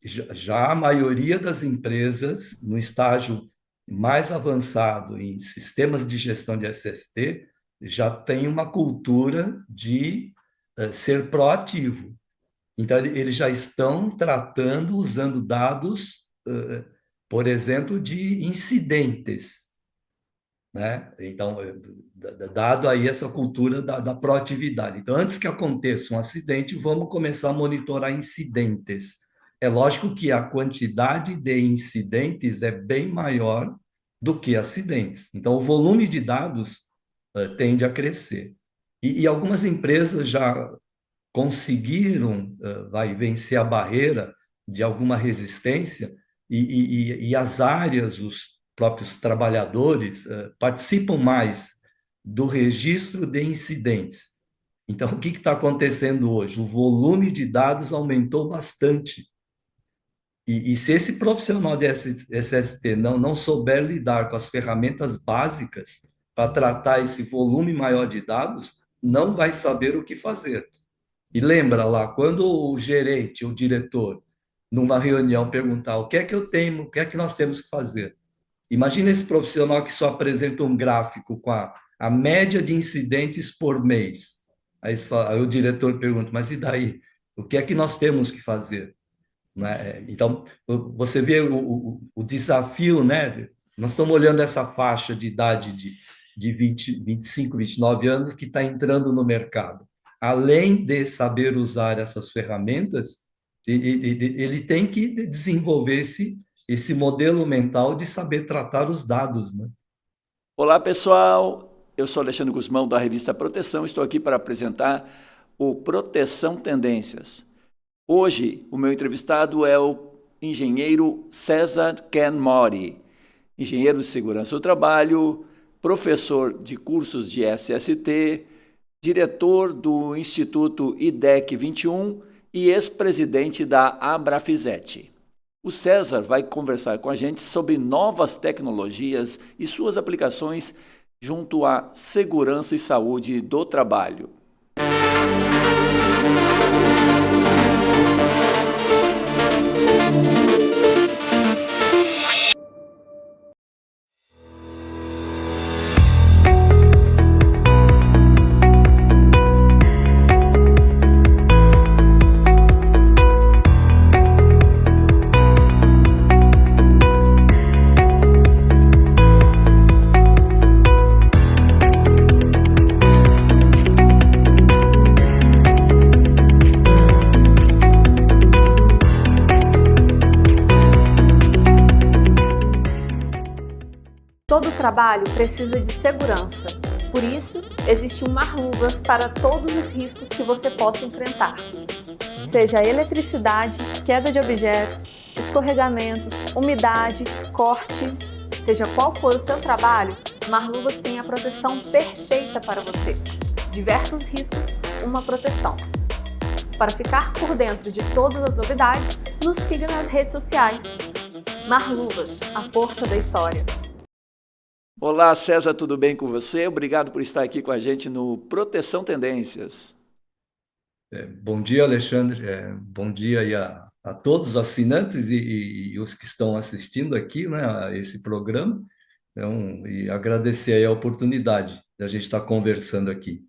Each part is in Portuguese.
Já a maioria das empresas, no estágio mais avançado em sistemas de gestão de SST, já tem uma cultura de ser proativo. Então, eles já estão tratando, usando dados, por exemplo, de incidentes, né? Então, dado aí essa cultura da proatividade. Então, antes que aconteça um acidente, vamos começar a monitorar incidentes. É lógico que a quantidade de incidentes é bem maior do que acidentes. Então, o volume de dados tende a crescer. E algumas empresas já conseguiram, vai vencer a barreira de alguma resistência e as áreas, os próprios trabalhadores participam mais do registro de incidentes. Então, o que está acontecendo hoje? O volume de dados aumentou bastante. E se esse profissional de SST não souber lidar com as ferramentas básicas para tratar esse volume maior de dados, não vai saber o que fazer. E lembra lá, quando o gerente, o diretor, numa reunião perguntar o que é que eu tenho, o que é que nós temos que fazer? Imagina esse profissional que só apresenta um gráfico com a média de incidentes por mês. Aí o diretor pergunta, mas e daí? O que é que nós temos que fazer? Né? Então, você vê o desafio, né? Nós estamos olhando essa faixa de idade de 20, 25, 29 anos que está entrando no mercado. Além de saber usar essas ferramentas, ele tem que desenvolver esse modelo mental de saber tratar os dados, né? Olá, pessoal. Eu sou Alexandre Guzmão, da revista Proteção. Estou aqui para apresentar o Proteção Tendências. Hoje, o meu entrevistado é o engenheiro César Ken Mori, engenheiro de segurança do trabalho, professor de cursos de SST, diretor do Instituto IDEC 21 e ex-presidente da Abrafizete. O César vai conversar com a gente sobre novas tecnologias e suas aplicações junto à segurança e saúde do trabalho. Todo trabalho precisa de segurança. Por isso, existe um Marluvas para todos os riscos que você possa enfrentar. Seja eletricidade, queda de objetos, escorregamentos, umidade, corte, seja qual for o seu trabalho, Marluvas tem a proteção perfeita para você. Diversos riscos, uma proteção. Para ficar por dentro de todas as novidades, nos siga nas redes sociais. Marluvas, a força da história. Olá, César, tudo bem com você? Obrigado por estar aqui com a gente no Proteção Tendências. Bom dia, Alexandre. Bom dia aí a todos os assinantes e os que estão assistindo aqui, né, a esse programa. Então, e agradecer aí a oportunidade da gente estar conversando aqui.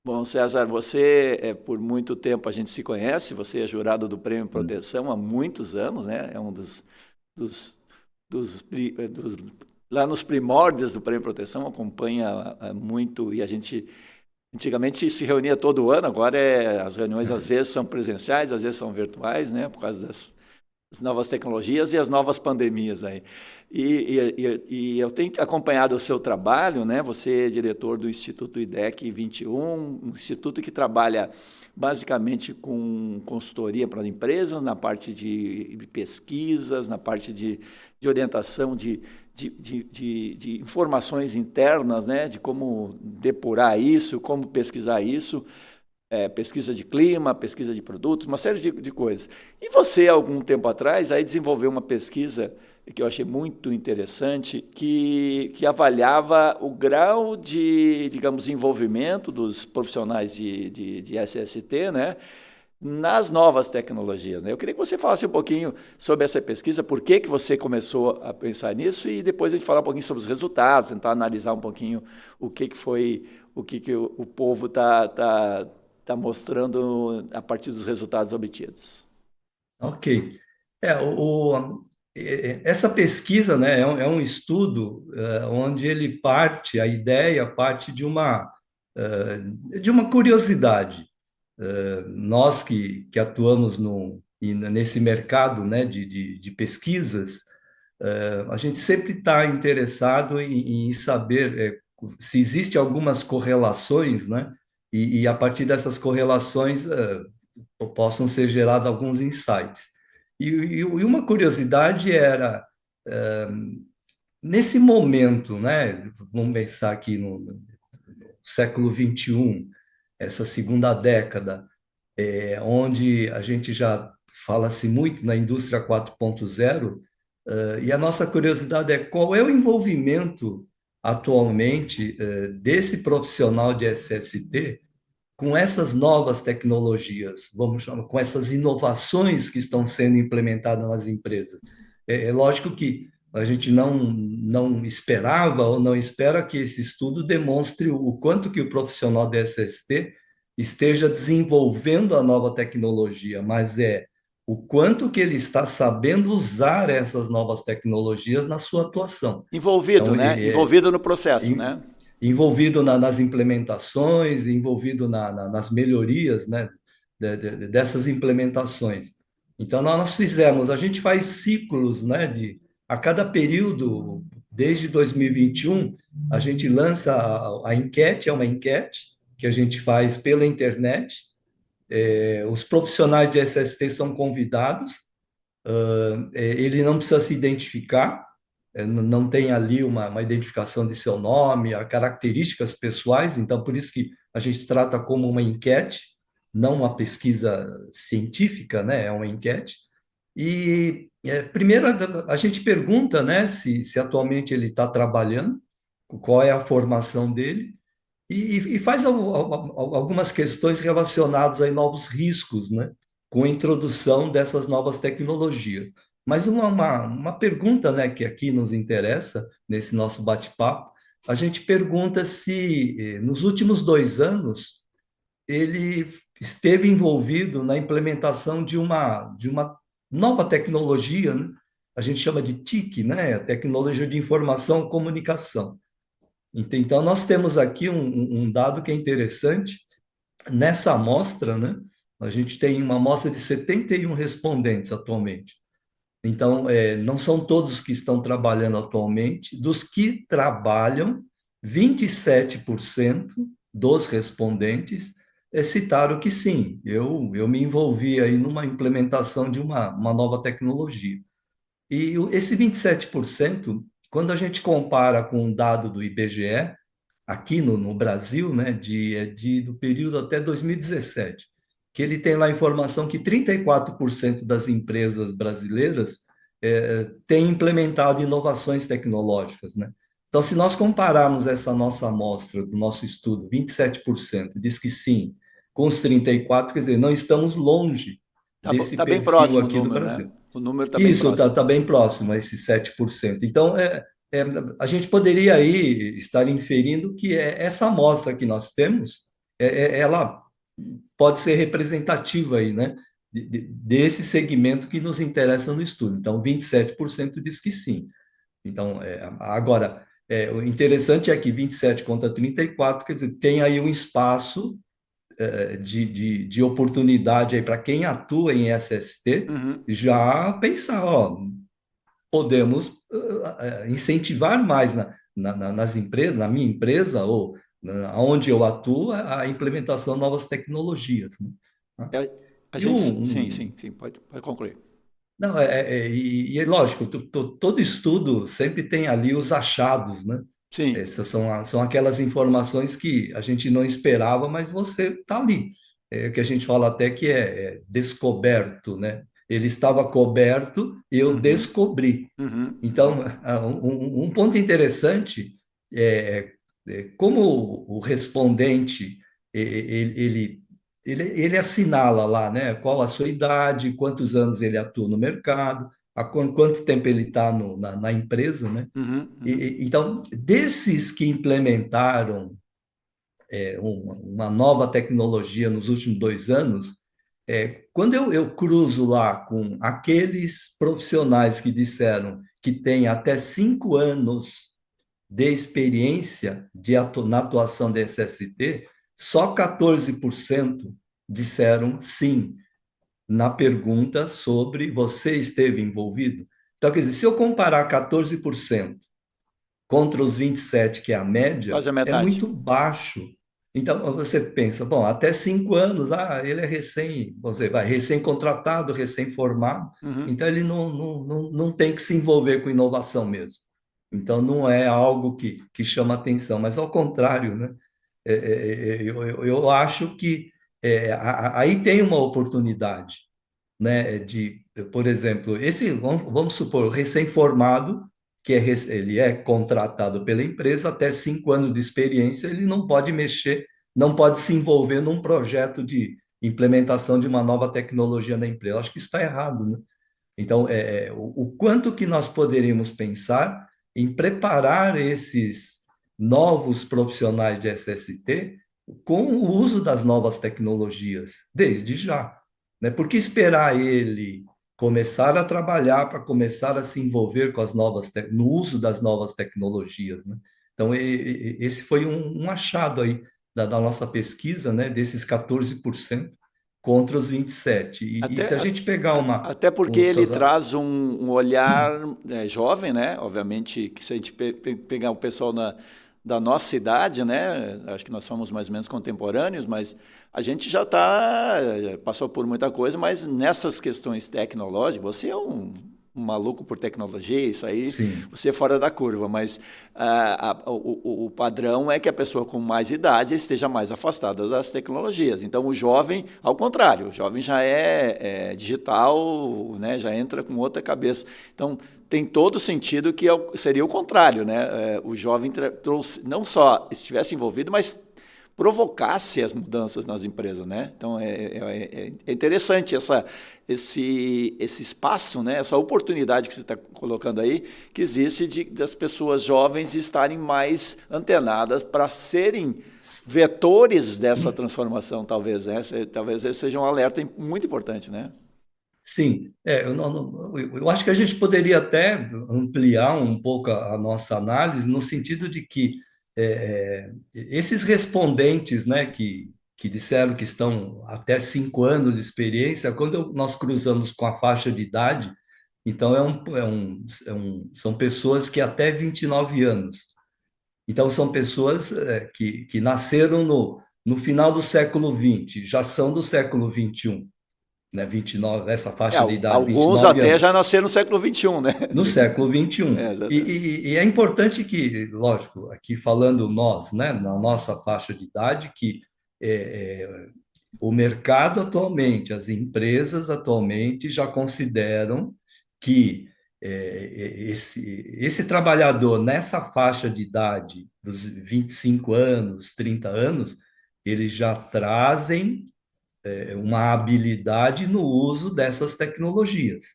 Bom, César, você, por muito tempo a gente se conhece, você é jurado do Prêmio Proteção há muitos anos, né? É um dos, dos lá nos primórdios do Prêmio Proteção, acompanha muito, e a gente antigamente se reunia todo ano, agora as reuniões às vezes são presenciais, às vezes são virtuais, né? Por causa das novas tecnologias e as novas pandemias aí. E eu tenho acompanhado o seu trabalho, né? Você é diretor do Instituto IDEC 21, um instituto que trabalha basicamente com consultoria para empresas, na parte de pesquisas, na parte de orientação de informações internas, né? De como depurar isso, como pesquisar isso. Pesquisa de clima, pesquisa de produtos, uma série de coisas. E você, há algum tempo atrás, aí desenvolveu uma pesquisa que eu achei muito interessante, que avaliava o grau de, digamos, envolvimento dos profissionais de SST, né? nas novas tecnologias, né? Eu queria que você falasse um pouquinho sobre essa pesquisa, por que que você começou a pensar nisso e depois a gente falar um pouquinho sobre os resultados, tentar analisar um pouquinho o que que foi, o que que o povo tá mostrando a partir dos resultados obtidos. Ok. Essa pesquisa, né, é um estudo onde ele parte, a ideia parte de uma curiosidade. Nós que atuamos nesse mercado, né, de pesquisas, a gente sempre está interessado em saber se existe algumas correlações, né, e a partir dessas correlações possam ser gerados alguns insights. E uma curiosidade era, nesse momento, né, vamos pensar aqui no século XXI, essa segunda década, onde a gente já fala-se muito na indústria 4.0, e a nossa curiosidade é qual é o envolvimento atualmente desse profissional de SST com essas novas tecnologias, vamos chamar, com essas inovações que estão sendo implementadas nas empresas. É lógico que a gente não esperava ou não espera que esse estudo demonstre o quanto que o profissional de SST esteja desenvolvendo a nova tecnologia, mas o quanto que ele está sabendo usar essas novas tecnologias na sua atuação. Envolvido, Então, né? Envolvido no processo, em- né? envolvido nas implementações, envolvido nas melhorias, né, dessas implementações. Então, nós fizemos, a gente faz ciclos, né, a cada período, desde 2021, a gente lança a enquete, é uma enquete que a gente faz pela internet. Os profissionais de SST são convidados, ele não precisa se identificar, não tem ali uma identificação de seu nome, características pessoais, então por isso que a gente trata como uma enquete, não uma pesquisa científica, né? É uma enquete. E primeiro a gente pergunta, né, se atualmente ele está trabalhando, qual é a formação dele, e faz algumas questões relacionadas a novos riscos, né? Com a introdução dessas novas tecnologias. Mas uma pergunta, né, que aqui nos interessa, nesse nosso bate-papo, a gente pergunta se nos últimos 2 anos ele esteve envolvido na implementação de uma nova tecnologia, né? A gente chama de TIC, né? A Tecnologia de Informação e Comunicação. Então, nós temos aqui um dado que é interessante. Nessa amostra, né, a gente tem uma amostra de 71 respondentes atualmente. Então, não são todos que estão trabalhando atualmente. Dos que trabalham, 27% dos respondentes citaram que sim, eu me envolvi aí numa implementação de uma nova tecnologia. E esse 27%, quando a gente compara com um dado do IBGE, aqui no Brasil, né, do período até 2017, que ele tem lá a informação que 34% das empresas brasileiras têm implementado inovações tecnológicas, né? Então, se nós compararmos essa nossa amostra do nosso estudo, 27% diz que sim, com os 34%, quer dizer, não estamos longe desse Tá bem perfil próximo o aqui do número, né? Brasil. O número tá bem Isso próximo. está bem próximo a esses 7%. Então, é, a gente poderia aí estar inferindo que essa amostra que nós temos, ela pode ser representativa aí, né, desse segmento que nos interessa no estudo. Então, 27% diz que sim. Então, agora, o interessante é que 27 contra 34, quer dizer, tem aí um espaço de oportunidade aí para quem atua em SST Uhum. já pensar, ó, podemos incentivar mais nas empresas, na minha empresa ou onde eu atuo, a implementação de novas tecnologias, né? É, a E gente, sim, pode concluir. não, e é lógico, todo estudo sempre tem ali os achados, né? Sim. Essas são aquelas informações que a gente não esperava, mas você está ali. É que a gente fala até que é descoberto, né? Ele estava coberto e eu Uhum. descobri. Uhum. Então, um ponto interessante é como o respondente ele ele assinala lá, né, qual a sua idade, quantos anos ele atua no mercado, quanto tempo ele está na empresa, né? Uhum, uhum. Então, desses que implementaram uma nova tecnologia nos últimos 2 anos, quando eu cruzo lá com aqueles profissionais que disseram que têm até 5 anos de experiência na atuação de SST, só 14% disseram sim na pergunta sobre você esteve envolvido. Então, quer dizer, se eu comparar 14% contra os 27%, que é a média, Quase a é metade. muito baixo. Então, você pensa, bom, até 5 anos, ele é você vai, recém-contratado, recém-formado, Uhum. então ele não tem que se envolver com inovação mesmo. Então, não é algo que chama atenção, mas ao contrário, né? Eu acho que aí tem uma oportunidade, né? Por exemplo, vamos supor, o recém-formado, ele é contratado pela empresa, até 5 anos de experiência, ele não pode mexer, não pode se envolver num projeto de implementação de uma nova tecnologia na empresa. Eu acho que isso está errado, né? Então, o quanto que nós poderíamos pensar em preparar esses novos profissionais de SST com o uso das novas tecnologias, desde já, né? Por que esperar ele começar a trabalhar para começar a se envolver com no uso das novas tecnologias, né? Então, esse foi um achado aí da nossa pesquisa, né? Desses 14% contra os 27%. E Até, se a gente pegar até porque o ele seu- traz um olhar jovem, né? Obviamente que se a gente pegar o pessoal da nossa idade, né? Acho que nós somos mais ou menos contemporâneos, mas a gente já passou por muita coisa, mas nessas questões tecnológicas, você é um maluco por tecnologia, isso aí, Sim, você é fora da curva, mas o padrão é que a pessoa com mais idade esteja mais afastada das tecnologias. Então, o jovem, ao contrário, o jovem já é digital, né, já entra com outra cabeça. Então, tem todo sentido que seria o contrário, né? O jovem trouxe, não só estivesse envolvido, mas provocasse as mudanças nas empresas, né? Então é interessante esse espaço, né? Essa oportunidade que você está colocando aí, que existe das pessoas jovens estarem mais antenadas para serem vetores dessa transformação, talvez, né? Talvez esse seja um alerta muito importante, né? sim. Eu acho que a gente poderia até ampliar um pouco a nossa análise no sentido de que esses respondentes, né, que disseram que estão até 5 anos de experiência, quando nós cruzamos com a faixa de idade, então são pessoas que até 29 anos. Então, são pessoas que nasceram no final do século XX, já são do século XXI, né? 29, essa faixa de idade, Alguns 29 até já anos, nasceram no século XXI, né? no século É, XXI. exatamente. E é importante que, lógico, aqui falando nós, né, na nossa faixa de idade, que é, é, o mercado atualmente, as empresas atualmente já consideram que esse trabalhador nessa faixa de idade, dos 25 anos, 30 anos, eles já trazem uma habilidade no uso dessas tecnologias.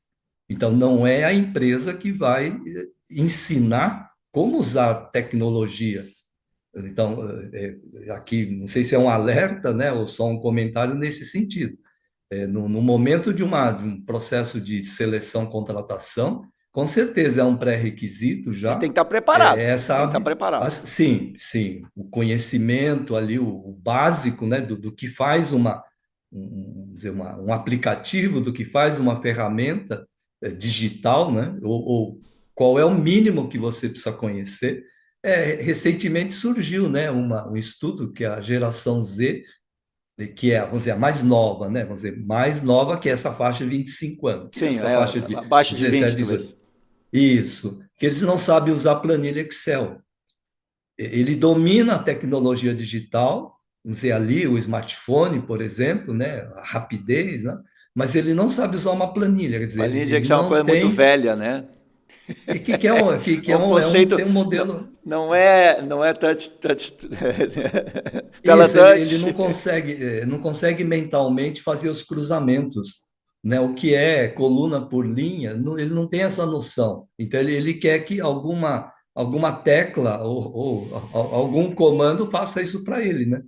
Então, não é a empresa que vai ensinar como usar tecnologia. Então, aqui, não sei se é um alerta, né, ou só um comentário nesse sentido. No momento de um processo de seleção, contratação, com certeza é um pré-requisito Ele tem já, que estar preparado. Tem que estar preparado. sim, sim, o conhecimento ali, o básico, né, do que faz vamos dizer, um aplicativo, do que faz uma ferramenta digital, né, ou qual é o mínimo que você precisa conhecer. Recentemente surgiu, né, um estudo que a geração Z, que é, vamos dizer, a mais nova, né? Vamos dizer, mais nova que essa faixa de 25 anos, que é Sim, essa faixa de abaixo de 20, 17, 18. talvez. Isso, que eles não sabem usar planilha Excel. Ele domina a tecnologia digital, vamos dizer, ali o smartphone, por exemplo, né? A rapidez, né? Mas ele não sabe usar uma planilha, quer dizer, Planilha de ele Excel é uma não coisa muito tem. velha, né? É um conceito, tem um modelo. não é touch, tela Isso, ele touch. não consegue mentalmente fazer os cruzamentos, né? O que é coluna por linha, ele não tem essa noção. Então, ele quer que alguma tecla ou algum comando faça isso para ele, né?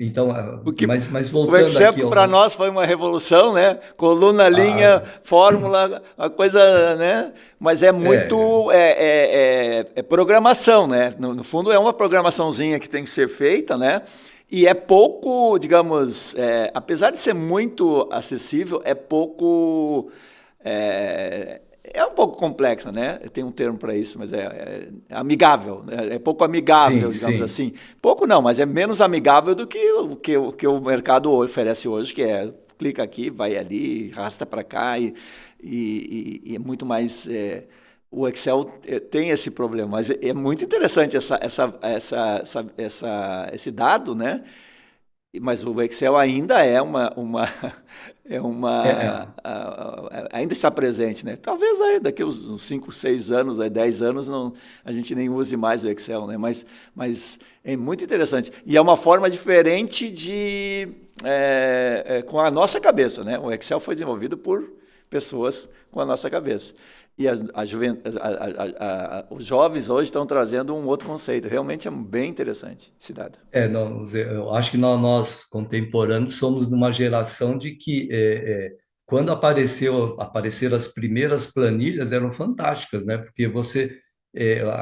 Então, Porque mas o voltando Excel aqui para nós foi uma revolução, né? Coluna, linha, a- fórmula, a coisa, né? Mas é é, muito é programação, né? No fundo é uma programaçãozinha que tem que ser feita, né? E é pouco, digamos, apesar de ser muito acessível, é pouco é um pouco complexa, né? Tem um termo para isso, mas é amigável, né? É pouco sim, amigável, digamos sim. assim. Pouco não, mas é menos amigável do que que o mercado oferece hoje, que é clica aqui, vai ali, arrasta para cá e é muito mais. O Excel tem esse problema, mas é muito interessante esse dado, né? Mas o Excel ainda é é É, uma ainda está presente, né? Talvez aí, daqui uns 5, 6 anos, aí 10 anos, não, a gente nem use mais o Excel, né? Mas é muito interessante. E é uma forma diferente com a nossa cabeça, né? O Excel foi desenvolvido por pessoas com a nossa cabeça. E os jovens hoje estão trazendo um outro conceito. Realmente é bem interessante, Cidade. não, eu acho que nós contemporâneos somos de uma geração de que quando apareceram as primeiras planilhas eram fantásticas, né? Porque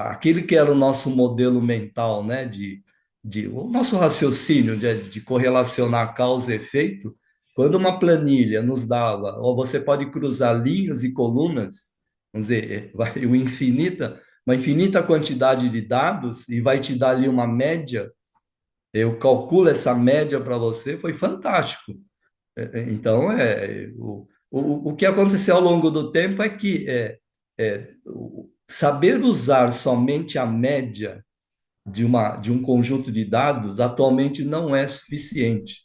aquele que era o nosso modelo mental, né? O nosso raciocínio de correlacionar causa e efeito, quando uma planilha nos dava, ou você pode cruzar linhas e colunas, vamos dizer, uma infinita quantidade de dados e vai te dar ali uma média, eu calculo essa média para você, foi fantástico. Então, o que aconteceu ao longo do tempo é que saber usar somente a média de um conjunto de dados atualmente não é suficiente.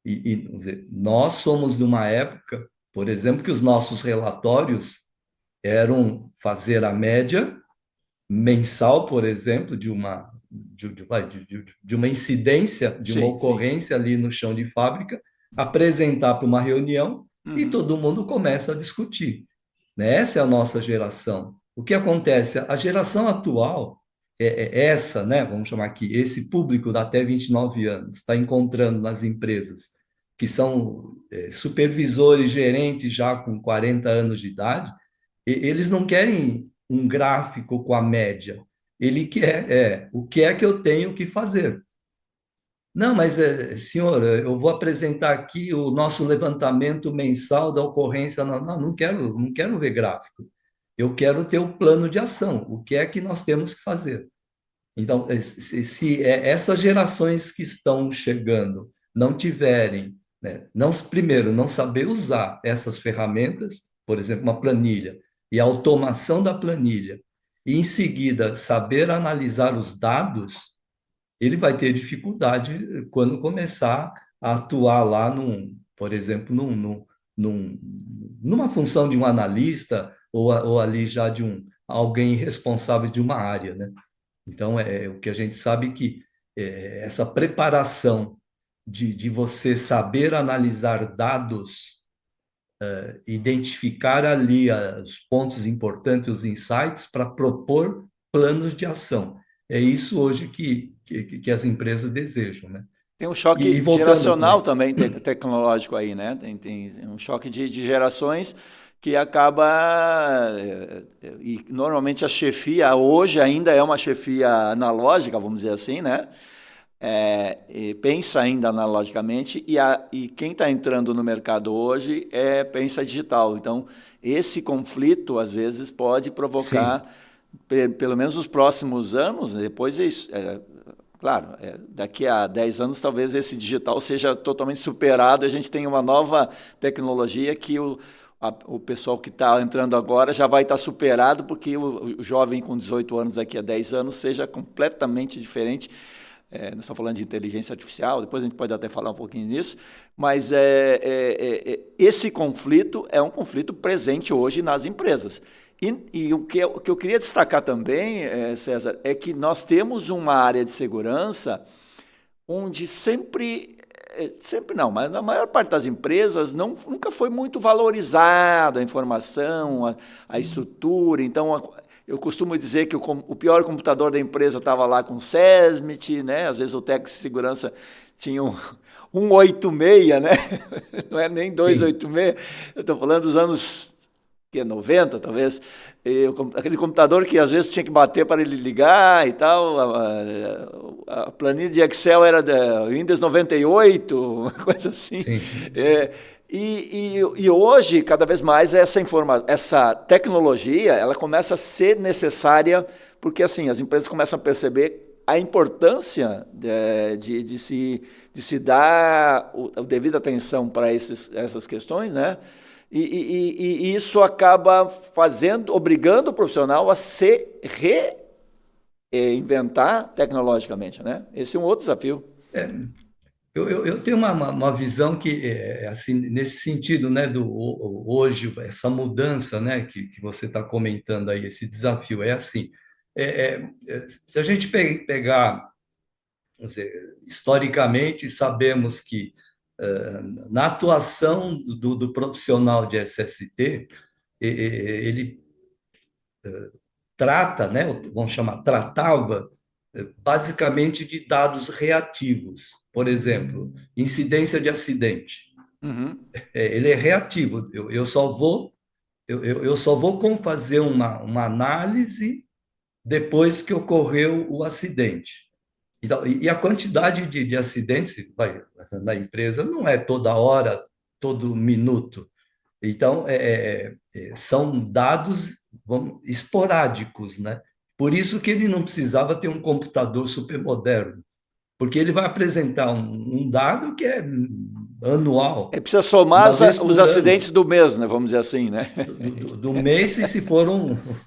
Vamos dizer, nós somos de uma época, por exemplo, que os nossos relatórios eram fazer a média mensal, por exemplo, de uma incidência, de uma Sim, sim. ocorrência ali no chão de fábrica, apresentar para uma reunião e Uhum. todo mundo começa a discutir. Né? Essa é a nossa geração. O que acontece? A geração atual é essa, né? Vamos chamar aqui, esse público de até 29 anos está encontrando nas empresas que são supervisores, gerentes já com 40 anos de idade, eles não querem um gráfico com a média. Ele quer o que é que eu tenho que fazer. Não, mas, senhor, eu vou apresentar aqui o nosso levantamento mensal da ocorrência. Não, não, não quero ver gráfico. Eu quero ter o plano de ação. O que é que nós temos que fazer? Então, se essas gerações que estão chegando não tiverem, né, primeiro, não saber usar essas ferramentas, por exemplo, uma planilha, e a automação da planilha, e em seguida saber analisar os dados, ele vai ter dificuldade quando começar a atuar lá por exemplo, numa função de um analista ou ali já de alguém responsável de uma área, né? Então, o que a gente sabe que essa preparação de você saber analisar dados, identificar ali os pontos importantes, os insights, para propor planos de ação. É isso hoje que as empresas desejam, né? Tem um E choque voltando, geracional também tecnológico aí, né? Tem um choque de gerações que acaba. E normalmente a chefia hoje ainda é uma chefia analógica, vamos dizer assim, né? E pensa ainda analogicamente, e quem está entrando no mercado hoje pensa digital. Então, esse conflito, às vezes, pode provocar, sim, pelo menos nos próximos anos, depois isso. Claro, daqui a 10 anos talvez esse digital seja totalmente superado, a gente tem uma nova tecnologia que o pessoal que está entrando agora já vai estar superado, porque o jovem com 18 anos daqui a 10 anos seja completamente diferente. nós estamos falando de inteligência artificial, depois a gente pode até falar um pouquinho nisso, mas esse conflito é um conflito presente hoje nas empresas. E o que eu queria destacar também, César, é que nós temos uma área de segurança onde sempre não, mas na maior parte das empresas nunca foi muito valorizado a informação, a estrutura. Então, eu costumo dizer que o pior computador da empresa estava lá com o SESMIT, né? Às vezes o técnico de segurança tinha um 186, né? Não é nem 286. Eu estou falando dos anos 90, talvez. Aquele computador que às vezes tinha que bater para ele ligar e tal. A planilha de Excel era da Windows 98, uma coisa assim. Sim. E hoje, cada vez mais, essa tecnologia ela começa a ser necessária, porque assim, as empresas começam a perceber a importância de se dar a devida atenção para essas questões, né? E isso acaba obrigando o profissional a se reinventar tecnologicamente, né? Esse é um outro desafio. Eu tenho uma visão que assim, nesse sentido, né, hoje, essa mudança, né, que você está comentando aí, esse desafio, é assim, se a gente pegar, vamos dizer, historicamente, sabemos que na atuação do profissional de SST, ele trata, né, tratava basicamente de dados reativos. Por exemplo, incidência de acidente. Uhum. Ele é reativo. Eu só vou fazer uma análise depois que ocorreu o acidente. Então, e a quantidade de acidentes na empresa não é toda hora, todo minuto. Então, são dados esporádicos, né? Por isso que ele não precisava ter um computador supermoderno, porque ele vai apresentar um dado que é anual. Precisa somar os ano. acidentes do mês, né? Vamos dizer assim, né? Do mês, se for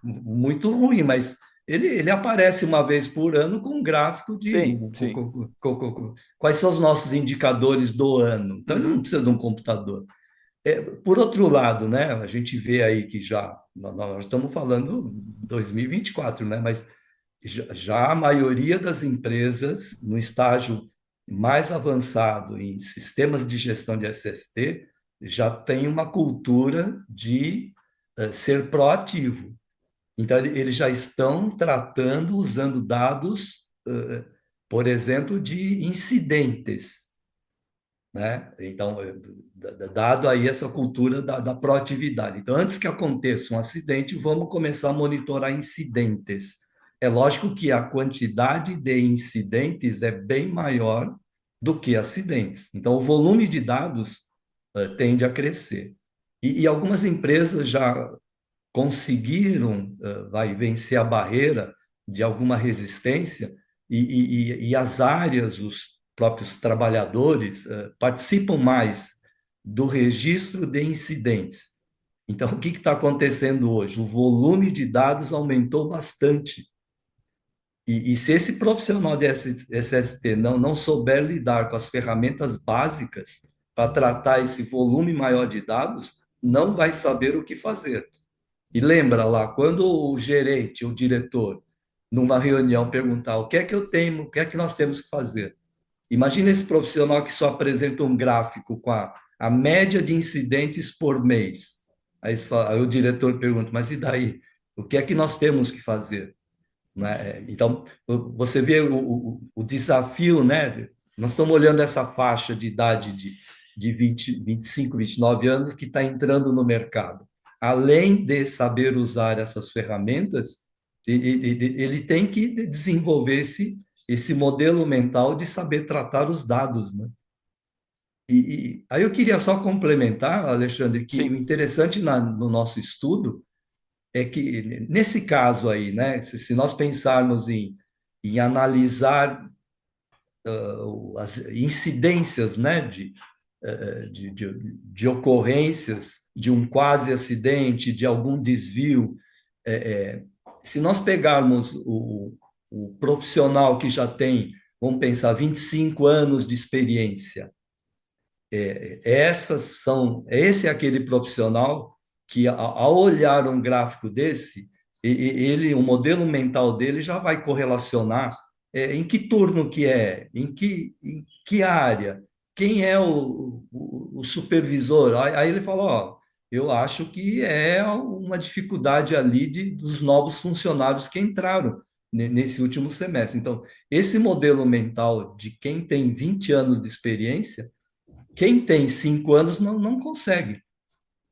muito ruim, mas ele aparece uma vez por ano com um gráfico de Sim. quais são os nossos indicadores do ano. Então, ele não precisa de um computador. Por outro lado, né, a gente vê aí que nós estamos falando 2024, né, mas já a maioria das empresas, no estágio mais avançado em sistemas de gestão de SST, já tem uma cultura de ser proativo. Então, eles já estão tratando, usando dados, por exemplo, de incidentes, né? Então, dado aí essa cultura da proatividade. Então, antes que aconteça um acidente, vamos começar a monitorar incidentes. É lógico que a quantidade de incidentes é bem maior do que acidentes. Então, o volume de dados tende a crescer. E algumas empresas já conseguiram vencer a barreira de alguma resistência e as áreas, os próprios trabalhadores participam mais do registro de incidentes. Então, o que está acontecendo hoje? O volume de dados aumentou bastante. E se esse profissional de SST não souber lidar com as ferramentas básicas para tratar esse volume maior de dados, não vai saber o que fazer. E lembra lá, quando o gerente, o diretor, numa reunião perguntar o que é que eu tenho, o que é que nós temos que fazer? Imagina esse profissional que só apresenta um gráfico com a média de incidentes por mês. Aí o diretor pergunta, mas e daí? O que é que nós temos que fazer? Né? Então, você vê o desafio, né? Nós estamos olhando essa faixa de idade de 25, 29 anos que está entrando no mercado. Além de saber usar essas ferramentas, ele tem que desenvolver esse modelo mental de saber tratar os dados, né? E aí eu queria só complementar, Alexandre, que o interessante no nosso estudo é que, nesse caso aí, né, se nós pensarmos em analisar as incidências, né, de ocorrências de um quase acidente, de algum desvio, se nós pegarmos o profissional que já tem, vamos pensar, 25 anos de experiência. Esse é aquele profissional que, ao olhar um gráfico desse, o modelo mental dele já vai correlacionar em que turno que é, em que área, quem é o supervisor. Aí ele fala, ó, eu acho que é uma dificuldade ali dos novos funcionários que entraram nesse último semestre. Então, esse modelo mental de quem tem 20 anos de experiência, quem tem 5 anos não consegue,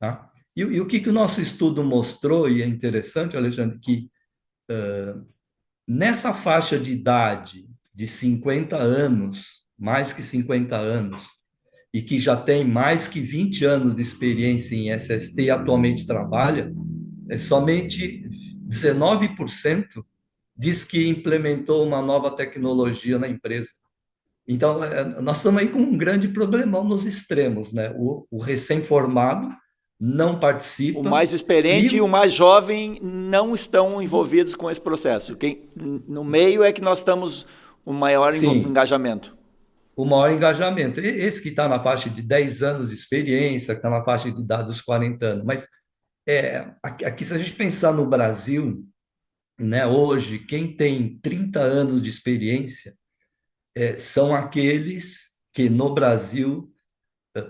tá? E o que o nosso estudo mostrou, e é interessante, Alexandre, que nessa faixa de idade de 50 anos, mais que 50 anos, e que já tem mais que 20 anos de experiência em SST e atualmente trabalha, somente 19% diz que implementou uma nova tecnologia na empresa. Então, nós estamos aí com um grande problemão nos extremos, né? O recém-formado não O participa mais experiente e o mais jovem não estão envolvidos com esse processo. No meio é que nós estamos o maior sim, engajamento. o maior engajamento. Esse que está na faixa de 10 anos de experiência, que está na faixa de idade dos 40 anos. Mas aqui, se a gente pensar no Brasil, né, hoje, quem tem 30 anos de experiência são aqueles que no Brasil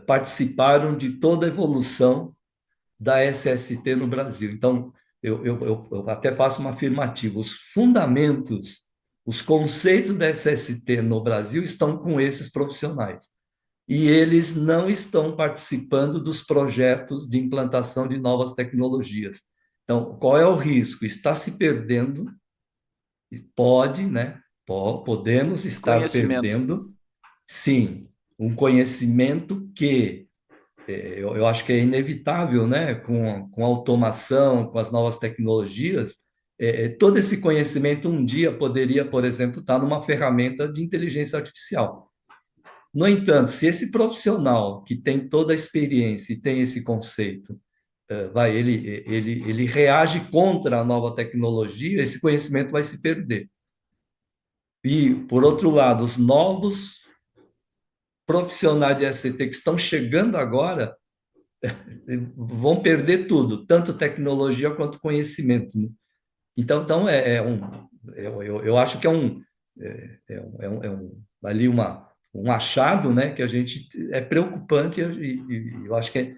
participaram de toda a evolução da SST no Brasil. Então, eu até faço uma afirmativa: os fundamentos, os conceitos da SST no Brasil estão com esses profissionais. E eles não estão participando dos projetos de implantação de novas tecnologias. Então, qual é o risco? Está se perdendo, pode, né? Podemos estar Conhecimento. perdendo, sim, um conhecimento que eu acho que é inevitável, né? Com a automação, com as novas tecnologias, todo esse conhecimento um dia poderia, por exemplo, estar numa ferramenta de inteligência artificial. No entanto, se esse profissional que tem toda a experiência e tem esse conceito, ele reage contra a nova tecnologia, esse conhecimento vai se perder. E, por outro lado, os novos profissionais de SCT que estão chegando agora vão perder tudo, tanto tecnologia quanto conhecimento, né? Então eu acho que ali um achado, né, que a gente é preocupante e eu acho que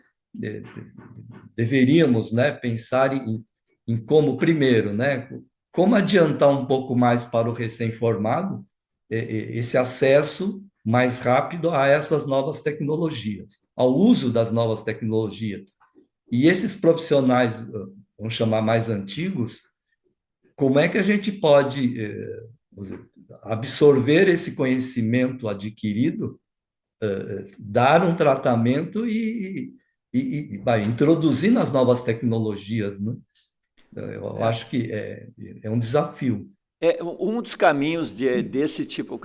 deveríamos, né, pensar em como, primeiro, né, como adiantar um pouco mais para o recém-formado esse acesso mais rápido a essas novas tecnologias, ao uso das novas tecnologias. E esses profissionais, vamos chamar mais antigos, como é que a gente pode absorver esse conhecimento adquirido, dar um tratamento e introduzir nas novas tecnologias, né? Eu acho que é um desafio. Um dos caminhos desse tipo,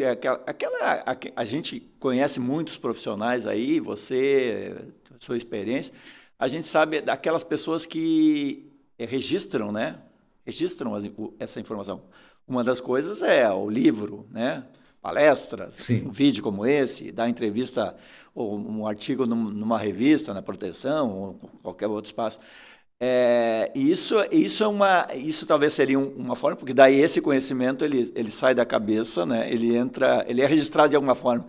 a gente conhece muitos profissionais aí, você, sua experiência, a gente sabe daquelas pessoas que registram, né? Registram essa informação. Uma das coisas é o livro, né? Palestras, um Sim, vídeo como esse, dar entrevista ou um artigo numa revista, na Proteção, ou qualquer outro espaço. Isso talvez seria uma forma, porque daí esse conhecimento ele sai da cabeça, né? Ele é registrado de alguma forma,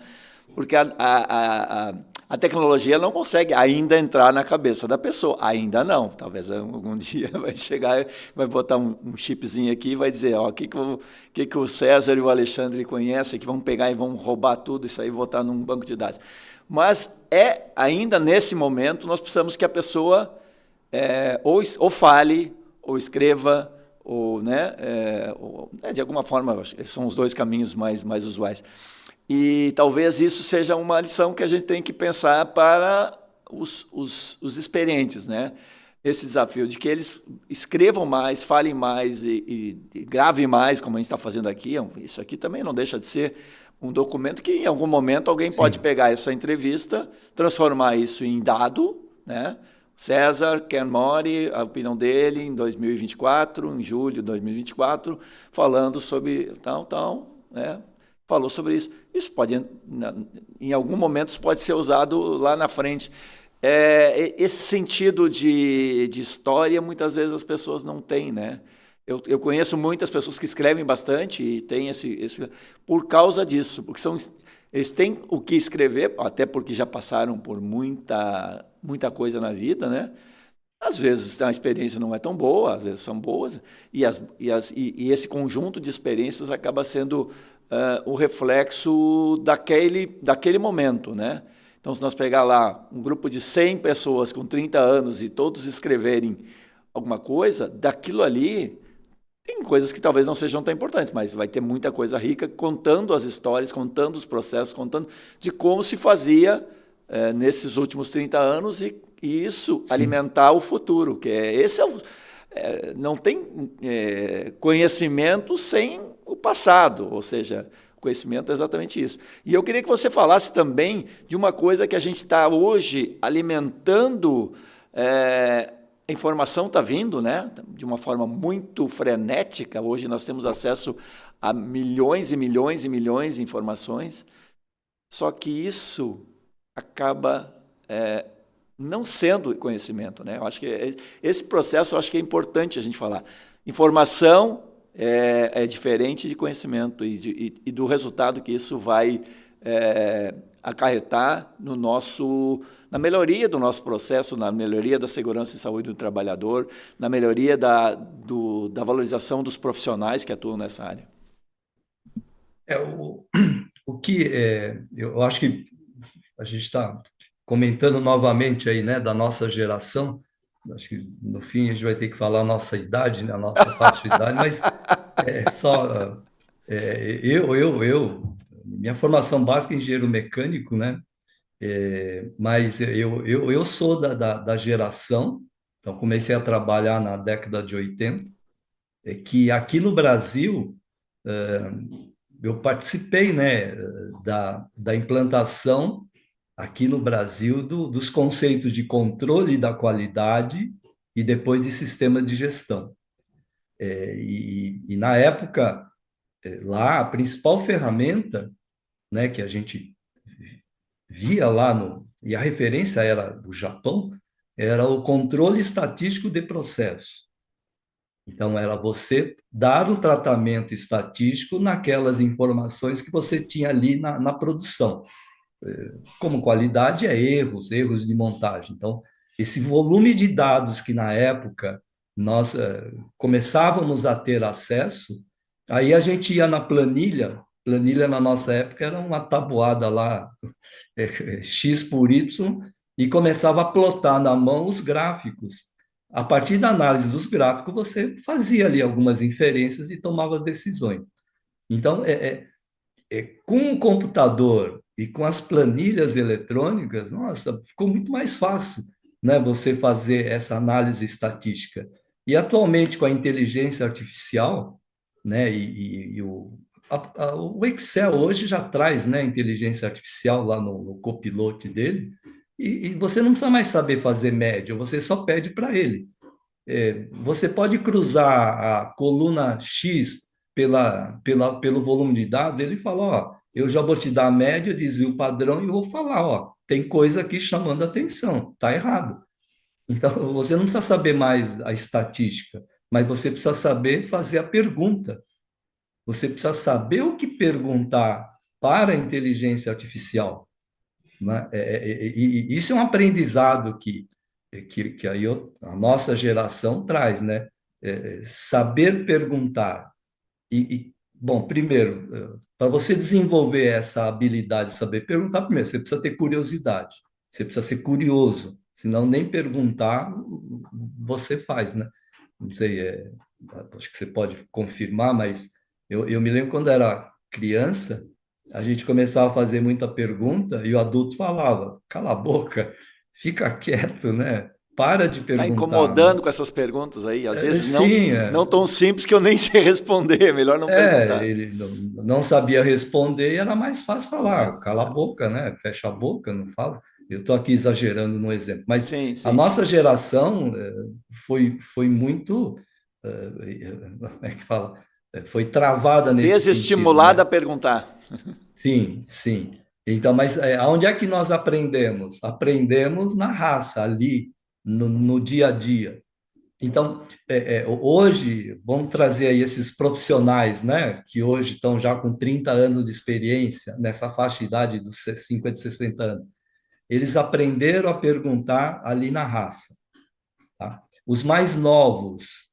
porque a tecnologia não consegue ainda entrar na cabeça da pessoa, ainda não. Talvez algum dia vai chegar, vai botar um chipzinho aqui e vai dizer, ó, o que o César e o Alexandre conhecem, que vão pegar e vão roubar tudo isso aí e botar num banco de dados. Mas ainda nesse momento nós precisamos que a pessoa ou fale, ou escreva, ou, né, de alguma forma, são os dois caminhos mais usuais. E talvez isso seja uma lição que a gente tem que pensar para os experientes, né? Esse desafio de que eles escrevam mais, falem mais e gravem mais, como a gente está fazendo aqui. Isso aqui também não deixa de ser um documento que, em algum momento, alguém pode sim. pegar essa entrevista, transformar isso em dado, né? César Ken Mori, a opinião dele em 2024, em julho de 2024, falando sobre tal, né? falou sobre isso. Isso pode, em algum momento, isso pode ser usado lá na frente. Esse sentido de história, muitas vezes as pessoas não têm, né? Eu conheço muitas pessoas que escrevem bastante e têm por causa disso, porque eles têm o que escrever, até porque já passaram por muita coisa na vida, né? Às vezes a experiência não é tão boa, às vezes são boas, e esse conjunto de experiências acaba sendo o reflexo daquele momento, né? Então, se nós pegar lá um grupo de 100 pessoas com 30 anos e todos escreverem alguma coisa, daquilo ali tem coisas que talvez não sejam tão importantes, mas vai ter muita coisa rica contando as histórias, contando os processos, contando de como se fazia nesses últimos 30 anos e isso Sim. alimentar o futuro, não tem conhecimento sem o passado, ou seja, conhecimento é exatamente isso. E eu queria que você falasse também de uma coisa que a gente está hoje alimentando, a informação está vindo, né, de uma forma muito frenética. Hoje nós temos acesso a milhões e milhões e milhões de informações, só que isso acaba não sendo conhecimento, né? Eu acho que esse processo, eu acho que é importante a gente falar. Informação é diferente de conhecimento e do resultado que isso vai acarretar na melhoria do nosso processo, na melhoria da segurança e saúde do trabalhador, na melhoria da valorização dos profissionais que atuam nessa área. Eu acho que a gente está comentando novamente aí, né, da nossa geração. Acho que no fim a gente vai ter que falar a nossa idade, né, a nossa faixa de idade, mas minha formação básica é engenheiro mecânico, né? Mas eu sou da geração, então comecei a trabalhar na década de 80, que aqui no Brasil eu participei, né, da implantação aqui no Brasil dos conceitos de controle da qualidade e depois de sistema de gestão. E na época, lá, a principal ferramenta, né, que a gente via lá, e a referência era do Japão, era o controle estatístico de processo. Então, era você dar o tratamento estatístico naquelas informações que você tinha ali na produção. Como qualidade é erros de montagem. Então, esse volume de dados que na época nós começávamos a ter acesso, aí a gente ia na planilha na nossa época era uma tabuada lá, X por Y, e começava a plotar na mão os gráficos. A partir da análise dos gráficos, você fazia ali algumas inferências e tomava as decisões. Então, com o computador e com as planilhas eletrônicas, nossa, ficou muito mais fácil, né, você fazer essa análise estatística. E atualmente, com a inteligência artificial, né, o Excel hoje já traz, né, inteligência artificial lá no copilote dele, e você não precisa mais saber fazer média, você só pede para ele. Você pode cruzar a coluna X pelo volume de dados, ele fala, ó, eu já vou te dar a média, desvio padrão, e vou falar, ó, tem coisa aqui chamando a atenção, tá errado. Então, você não precisa saber mais a estatística, mas você precisa saber fazer a pergunta. Você precisa saber o que perguntar para a inteligência artificial, né? E isso é um aprendizado que aí a nossa geração traz, né? Saber perguntar. Bom, primeiro, para você desenvolver essa habilidade de saber perguntar, primeiro, você precisa ter curiosidade, você precisa ser curioso, senão nem perguntar você faz, né? Não sei, acho que você pode confirmar, mas eu me lembro quando era criança, a gente começava a fazer muita pergunta e o adulto falava, cala a boca, fica quieto, né? Para de Está perguntar, né? incomodando com essas perguntas aí, às vezes Sim, não tão simples que eu nem sei responder, é melhor não perguntar. ele não sabia responder e era mais fácil falar, cala a boca, né? Fecha a boca, não fala. Eu estou aqui exagerando no exemplo, mas Sim, a sim, nossa sim. geração foi muito, como é que fala? foi travada nesse sentido, Desestimulada né? a perguntar. Sim, sim. Então, mas aonde é que nós aprendemos? Aprendemos na raça, ali, no dia a dia. Então, hoje, vamos trazer aí esses profissionais, né, que hoje estão já com 30 anos de experiência, nessa faixa de idade dos 50, 60 anos. Eles aprenderam a perguntar ali na raça. Tá? Os mais novos,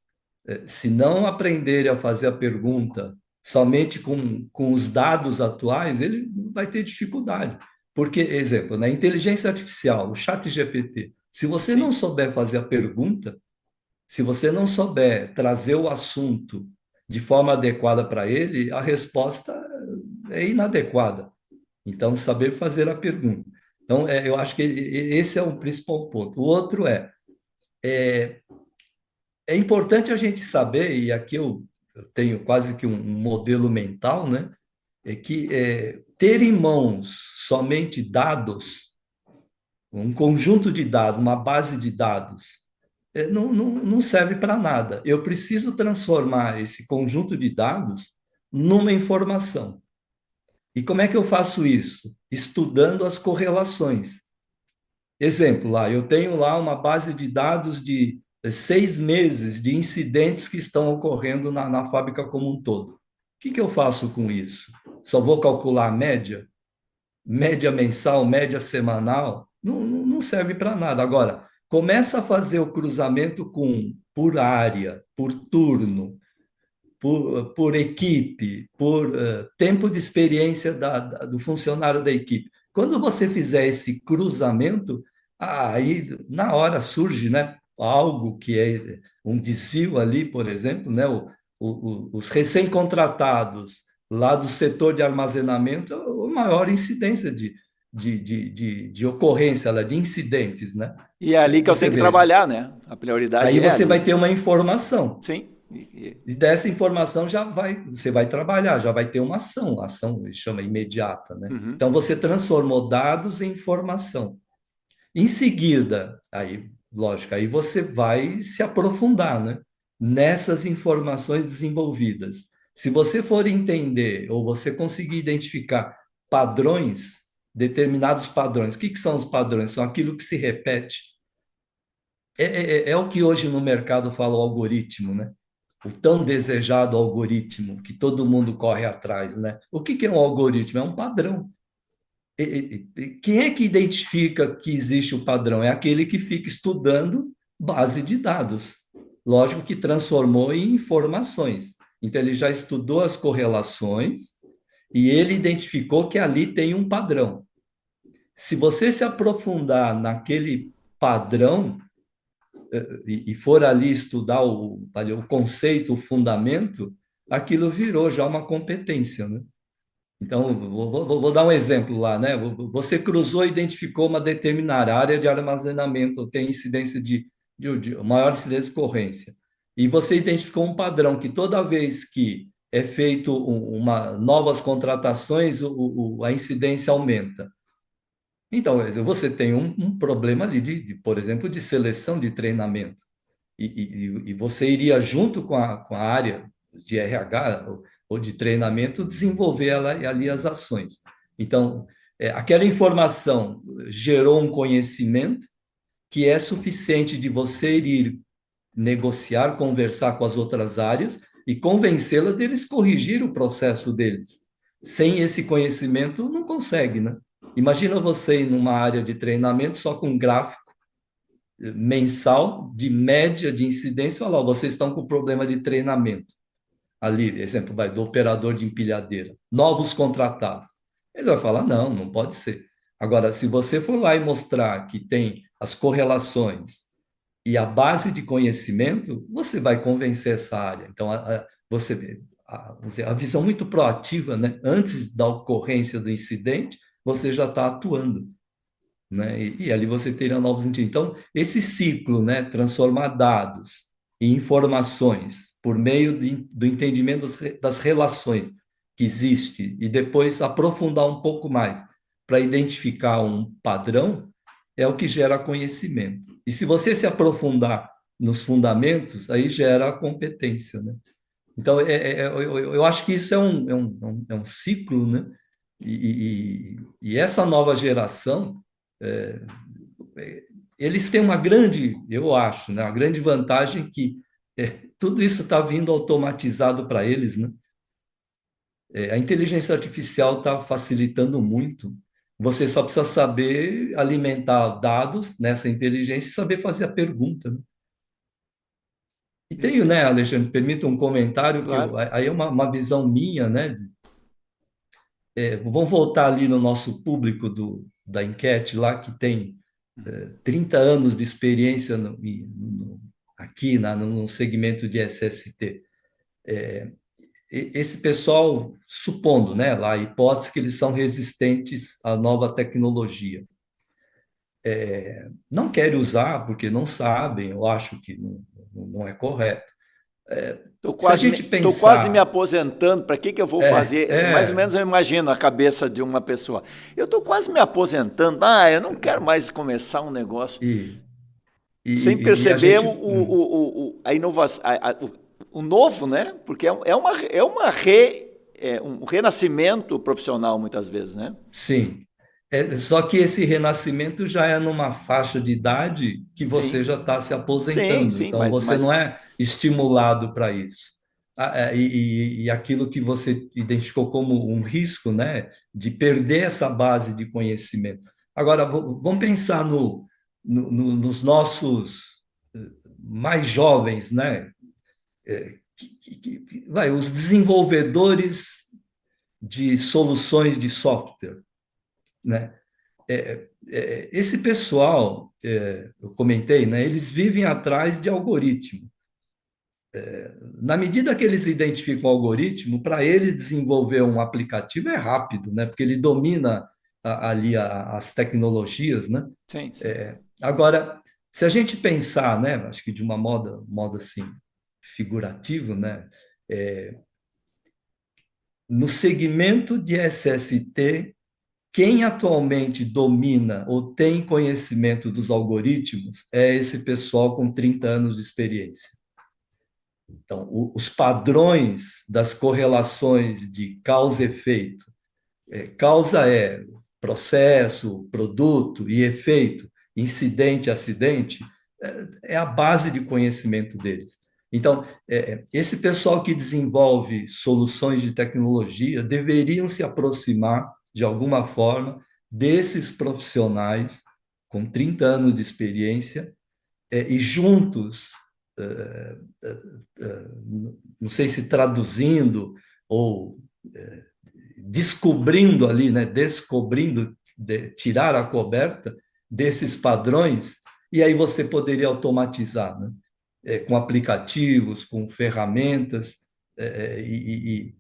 se não aprenderem a fazer a pergunta somente com os dados atuais, ele vai ter dificuldade. Porque, exemplo, na inteligência artificial, o chat GPT, se você não Sim. souber fazer a pergunta, se você não souber trazer o assunto de forma adequada para ele, a resposta é inadequada. Então, saber fazer a pergunta. Então, eu acho que esse é o principal ponto. O outro é importante a gente saber, e aqui eu tenho quase que um modelo mental, né? É que ter em mãos somente dados, um conjunto de dados, uma base de dados, não serve para nada. Eu preciso transformar esse conjunto de dados numa informação. E como é que eu faço isso? Estudando as correlações. Exemplo, lá, eu tenho lá uma base de dados de 6 meses de incidentes que estão ocorrendo na fábrica como um todo. O que eu faço com isso? Só vou calcular a média? Média mensal, média semanal? Não serve para nada. Agora, começa a fazer o cruzamento por área, por turno, por equipe, por tempo de experiência do funcionário da equipe. Quando você fizer esse cruzamento, aí na hora surge, né, algo que é um desvio ali, por exemplo, né, os recém-contratados lá do setor de armazenamento, a maior incidência de ocorrência, de incidentes, né? E é ali que eu Você tenho que veja. trabalhar, né? A prioridade Aí é você vai ali. ter uma informação. Sim. E dessa informação você vai trabalhar, já vai ter uma ação, ação chama imediata, né? Uhum. Então você transformou dados em informação. Em seguida, aí, lógico, aí você vai se aprofundar, né? Nessas informações desenvolvidas. Se você for entender ou você conseguir identificar padrões, determinados padrões, o que são os padrões? São aquilo que se repete. É o que hoje no mercado fala o algoritmo, né? O tão desejado algoritmo que todo mundo corre atrás, né? O que é um algoritmo? É um padrão. Quem é que identifica que existe o padrão? É aquele que fica estudando base de dados. Lógico que transformou em informações. Então, ele já estudou as correlações e ele identificou que ali tem um padrão. Se você se aprofundar naquele padrão, e for ali estudar o conceito, o fundamento, aquilo virou já uma competência, né? Então, vou dar um exemplo lá, né? Você cruzou e identificou uma determinada área de armazenamento, tem incidência de maior incidência de ocorrência. E você identificou um padrão que toda vez que é feito novas contratações, a incidência aumenta. Então, você tem um problema ali, por exemplo, de seleção de treinamento. E você iria junto com a área de RH ou de treinamento desenvolver ali as ações. Então, aquela informação gerou um conhecimento que é suficiente de você ir negociar, conversar com as outras áreas e convencê-la deles corrigir o processo deles. Sem esse conhecimento, não consegue, né? Imagina você ir numa área de treinamento só com gráfico mensal de média de incidência, falar, vocês estão com problema de treinamento. Ali, exemplo, do operador de empilhadeira, novos contratados. Ele vai falar, não pode ser. Agora, se você for lá e mostrar que tem as correlações e a base de conhecimento, você vai convencer essa área. Então, a visão muito proativa, né? Antes da ocorrência do incidente, você já está atuando, né? E ali você teria novos entendimentos. Então, esse ciclo, né? Transformar dados em informações por meio do entendimento das relações que existe e depois aprofundar um pouco mais para identificar um padrão, é o que gera conhecimento. E se você se aprofundar nos fundamentos, aí gera a competência, né? Então, eu acho que isso é um ciclo, né? E essa nova geração, é, eles têm uma grande, eu acho, né, uma grande vantagem que tudo isso está vindo automatizado para eles, né? A inteligência artificial está facilitando muito. Você só precisa saber alimentar dados nessa inteligência e saber fazer a pergunta, né? E tenho, Isso, né, Alexandre, permita um comentário que claro. aí é uma visão minha, né? Vamos voltar ali no nosso público da enquete lá, que tem 30 anos de experiência aqui no segmento de SST. Esse pessoal, supondo, né, lá a hipótese que eles são resistentes à nova tecnologia, não querem usar porque não sabem, eu acho que não é correto. Se a gente Tô quase me pensar, aposentando, para que eu vou é, fazer? Mais ou é, menos eu imagino a cabeça de uma pessoa. Eu estou quase me aposentando, eu não quero mais começar um negócio. e, Sem e a perceber gente. a inovação, o novo, né? Porque um renascimento profissional, muitas vezes, né? Sim. Só que esse renascimento já é numa faixa de idade que você Sim, já está se sim, aposentando, sim, então você mas não é estimulado para isso. E aquilo que você identificou como um risco, né, de perder essa base de conhecimento. Agora, vamos pensar nos nossos mais jovens, né, os desenvolvedores de soluções de software, né? Esse pessoal, eu comentei, né, eles vivem atrás de algoritmo. Na medida que eles identificam o algoritmo, para ele desenvolver um aplicativo é rápido, né, porque ele domina ali as tecnologias, né? sim, sim. Agora, se a gente pensar, né, acho que de uma modo assim figurativo, né, no segmento de SST, quem atualmente domina ou tem conhecimento dos algoritmos é esse pessoal com 30 anos de experiência. Então, os padrões das correlações de causa e efeito, causa é processo, produto e efeito, incidente, acidente, é a base de conhecimento deles. Então, esse pessoal que desenvolve soluções de tecnologia deveriam se aproximar, de alguma forma, desses profissionais com 30 anos de experiência e juntos, não sei se traduzindo ou descobrindo ali, né, descobrindo, tirar a coberta desses padrões, e aí você poderia automatizar, né? Com aplicativos, com ferramentas, e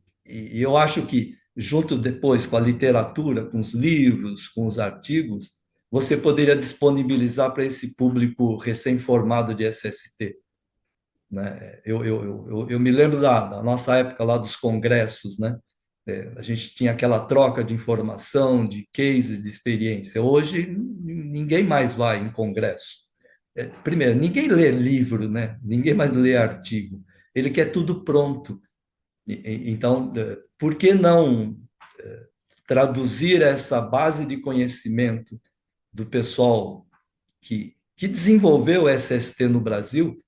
eu acho que, junto depois com a literatura, com os livros, com os artigos, você poderia disponibilizar para esse público recém-formado de SST. Né? Eu me lembro da nossa época lá dos congressos, né? A gente tinha aquela troca de informação, de cases, de experiência. Hoje, ninguém mais vai em congresso. Primeiro, ninguém lê livro, né? Ninguém mais lê artigo. Ele quer tudo pronto. Então, por que não traduzir essa base de conhecimento do pessoal que desenvolveu o SST no Brasil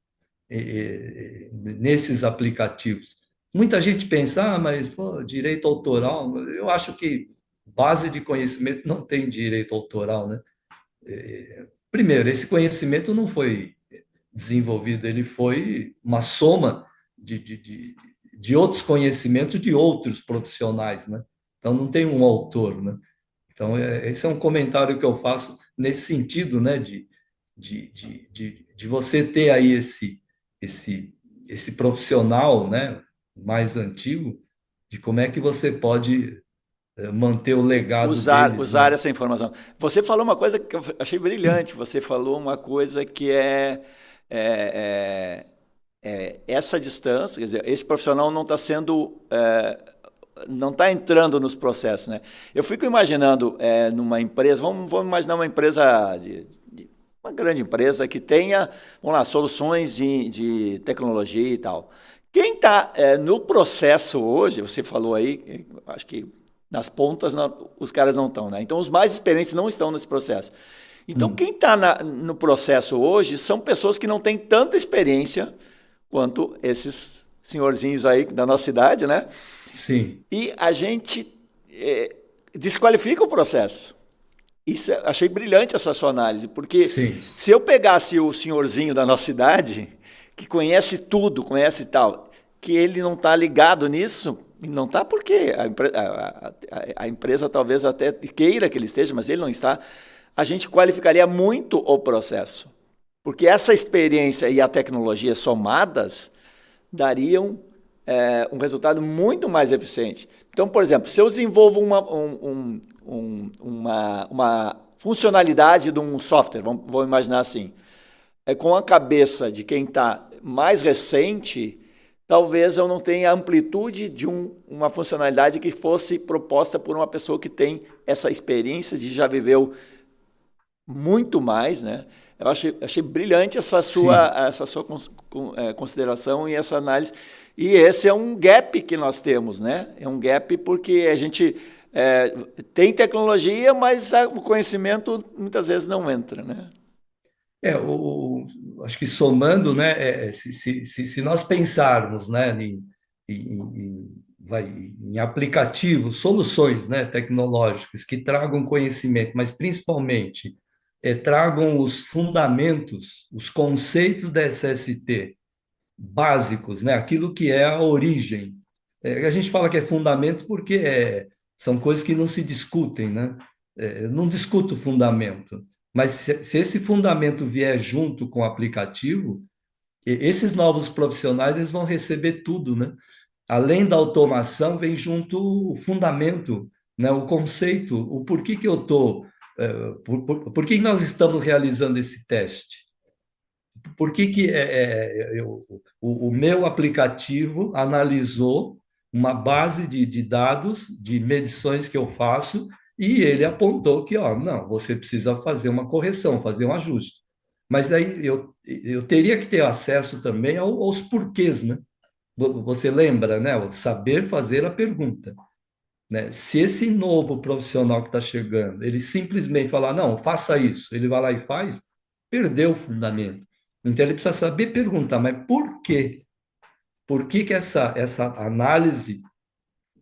nesses aplicativos? Muita gente pensa, mas pô, direito autoral, eu acho que base de conhecimento não tem direito autoral, né? Primeiro, esse conhecimento não foi desenvolvido, ele foi uma soma de outros conhecimentos de outros profissionais, né? Então, não tem um autor, né? Então, esse é um comentário que eu faço nesse sentido, né? De você ter aí esse profissional, né? Mais antigo, de como é que você pode manter o legado deles, Usar né? essa informação. Você falou uma coisa que eu achei brilhante. Você falou uma coisa que é, essa distância, quer dizer, esse profissional não está sendo, não está entrando nos processos, né? Eu fico imaginando numa empresa, vamos imaginar uma empresa uma grande empresa que tenha, vamos lá, soluções de tecnologia e tal. Quem está no processo hoje, você falou aí, acho que nas pontas os caras não estão, né? Então os mais experientes não estão nesse processo. Então quem está no processo hoje são pessoas que não têm tanta experiência quanto esses senhorzinhos aí da nossa idade, né? Sim, E a gente desqualifica o processo. Isso, achei brilhante essa sua análise, porque sim, se eu pegasse o senhorzinho da nossa idade, que conhece tudo, conhece tal, que ele não está ligado nisso, e não está porque a empresa talvez até queira que ele esteja, mas ele não está, a gente qualificaria muito o processo. Porque essa experiência e a tecnologia somadas dariam um resultado muito mais eficiente. Então, por exemplo, se eu desenvolvo uma funcionalidade de um software, vamos imaginar assim, com a cabeça de quem está mais recente, talvez eu não tenha a amplitude de uma funcionalidade que fosse proposta por uma pessoa que tem essa experiência de já viveu muito mais, né? Eu achei brilhante sim. essa sua consideração e essa análise. E esse é um gap que nós temos, né? É um gap porque a gente tem tecnologia, mas o conhecimento muitas vezes não entra, né? Acho que somando, né, se nós pensarmos, né, em aplicativos, soluções, né, tecnológicas que tragam conhecimento, mas principalmente tragam os fundamentos, os conceitos da SST básicos, né, aquilo que é a origem. A gente fala que é fundamento porque são coisas que não se discutem, né? Eu não discuto fundamento. Mas se esse fundamento vier junto com o aplicativo, esses novos profissionais eles vão receber tudo, né? Além da automação, vem junto o fundamento, né? O conceito, o porquê que eu estou, por que nós estamos realizando esse teste? Por que que o meu aplicativo analisou uma base de dados, de medições que eu faço, e ele apontou que, ó, não, você precisa fazer uma correção, fazer um ajuste. Mas aí eu teria que ter acesso também aos porquês, né? Você lembra, né? O saber fazer a pergunta, né? Se esse novo profissional que está chegando, ele simplesmente falar, não, faça isso, ele vai lá e faz, perdeu o fundamento. Então ele precisa saber perguntar, mas por quê? Por que que essa análise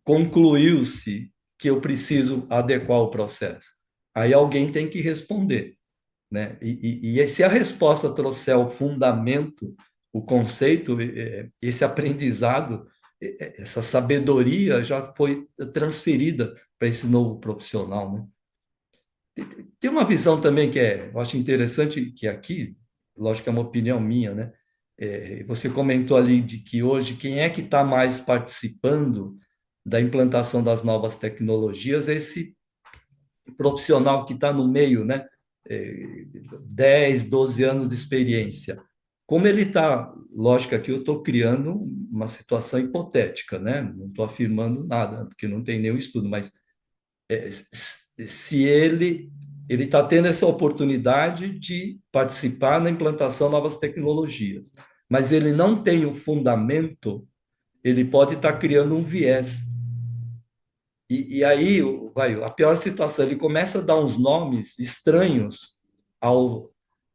concluiu-se que eu preciso adequar o processo? Aí alguém tem que responder, né? E se a resposta trouxer o fundamento, o conceito, esse aprendizado, essa sabedoria já foi transferida para esse novo profissional, né? Tem uma visão também que eu acho interessante, que aqui, lógico que é uma opinião minha, né? Você comentou ali de que hoje quem é que está mais participando da implantação das novas tecnologias é esse profissional que está no meio, né? 10, 12 anos de experiência. Como ele está, lógico, aqui eu estou criando uma situação hipotética, né? Não estou afirmando nada, porque não tem nenhum estudo, mas se ele está tendo essa oportunidade de participar na implantação de novas tecnologias, mas ele não tem o fundamento, ele pode estar criando um viés. E aí, a pior situação, ele começa a dar uns nomes estranhos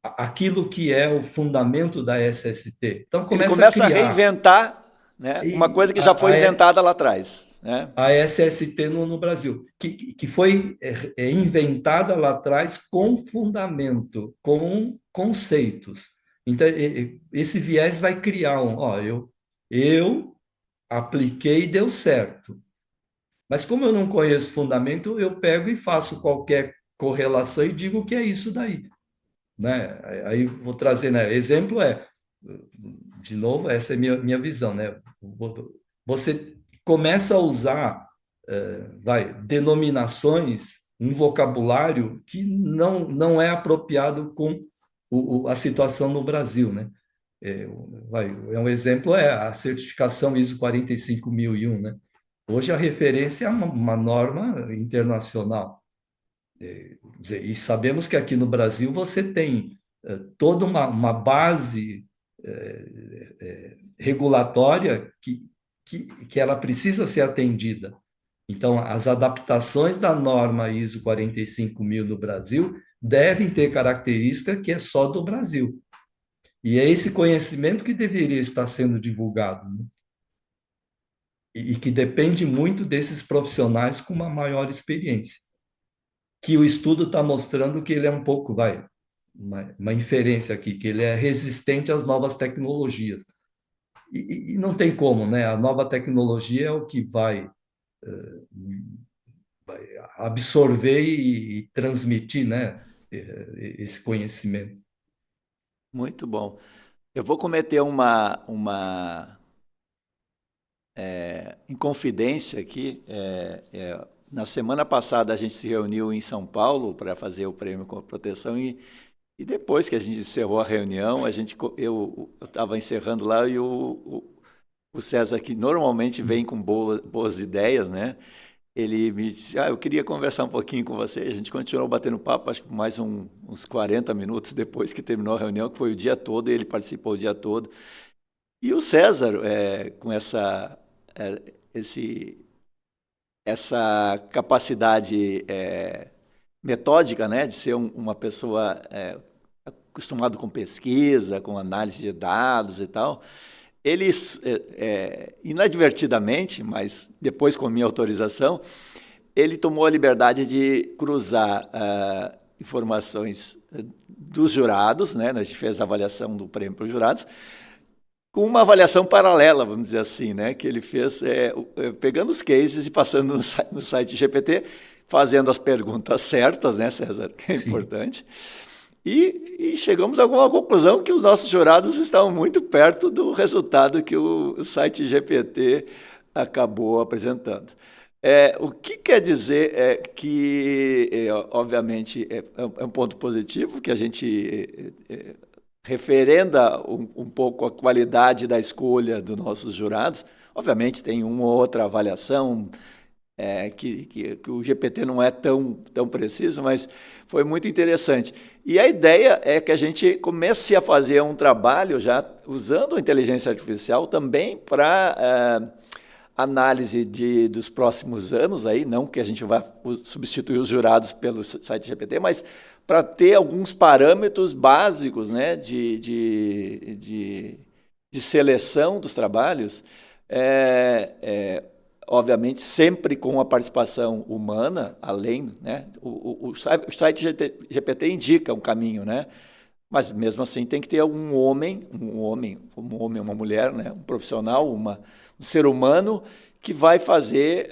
aquilo que é o fundamento da SST. Então, Ele começa a começa a criar. reinventar, né, uma E coisa que já foi inventada lá atrás, né? a SST no Brasil, que foi inventada lá atrás com fundamento, com conceitos. Então, esse viés vai criar eu apliquei e deu certo. Mas como eu não conheço fundamento, eu pego e faço qualquer correlação e digo que é isso daí, né? Aí vou trazer, né? Exemplo de novo, essa é a minha visão, né? Você começa a usar, denominações, um vocabulário que não é apropriado com a situação no Brasil, né? Um exemplo é a certificação ISO 45001, né? Hoje a referência é uma norma internacional. E sabemos que aqui no Brasil você tem toda uma base regulatória que ela precisa ser atendida. Então, as adaptações da norma ISO 45000 no Brasil devem ter característica que é só do Brasil. E é esse conhecimento que deveria estar sendo divulgado, né? E que depende muito desses profissionais com uma maior experiência. Que o estudo está mostrando que ele é um pouco, uma inferência aqui, que ele é resistente às novas tecnologias. E não tem como, né? A nova tecnologia é o que vai absorver e transmitir, né, esse conhecimento. Muito bom. Eu vou cometer uma inconfidência aqui. Na semana passada a gente se reuniu em São Paulo para fazer o prêmio com proteção e depois que a gente encerrou a reunião, eu estava encerrando lá e o César, que normalmente vem com boas ideias, né? Ele me disse, eu queria conversar um pouquinho com você. A gente continuou batendo papo, acho que mais uns 40 minutos depois que terminou a reunião, que foi o dia todo, e ele participou o dia todo. E o César, com essa capacidade metódica, né, de ser uma pessoa acostumado com pesquisa, com análise de dados e tal, ele, inadvertidamente, mas depois com a minha autorização, ele tomou a liberdade de cruzar informações dos jurados, né? A gente fez a avaliação do prêmio para os jurados, com uma avaliação paralela, vamos dizer assim, né? Que ele fez pegando os cases e passando no site GPT, fazendo as perguntas certas, né, César? Que é importante. E chegamos a alguma conclusão que os nossos jurados estavam muito perto do resultado que o site GPT acabou apresentando. O que quer dizer que, obviamente, é um ponto positivo, que a gente referenda um pouco a qualidade da escolha dos nossos jurados. Obviamente, tem uma ou outra avaliação que o GPT não é tão preciso, mas foi muito interessante. E a ideia é que a gente comece a fazer um trabalho já usando a inteligência artificial também para análise dos próximos anos, aí, não que a gente vá substituir os jurados pelo site GPT, mas para ter alguns parâmetros básicos, né, de seleção dos trabalhos, obviamente sempre com a participação humana, além, né, o site GPT indica um caminho, né, mas mesmo assim tem que ter um homem, uma mulher, né, um profissional, um ser humano que vai fazer,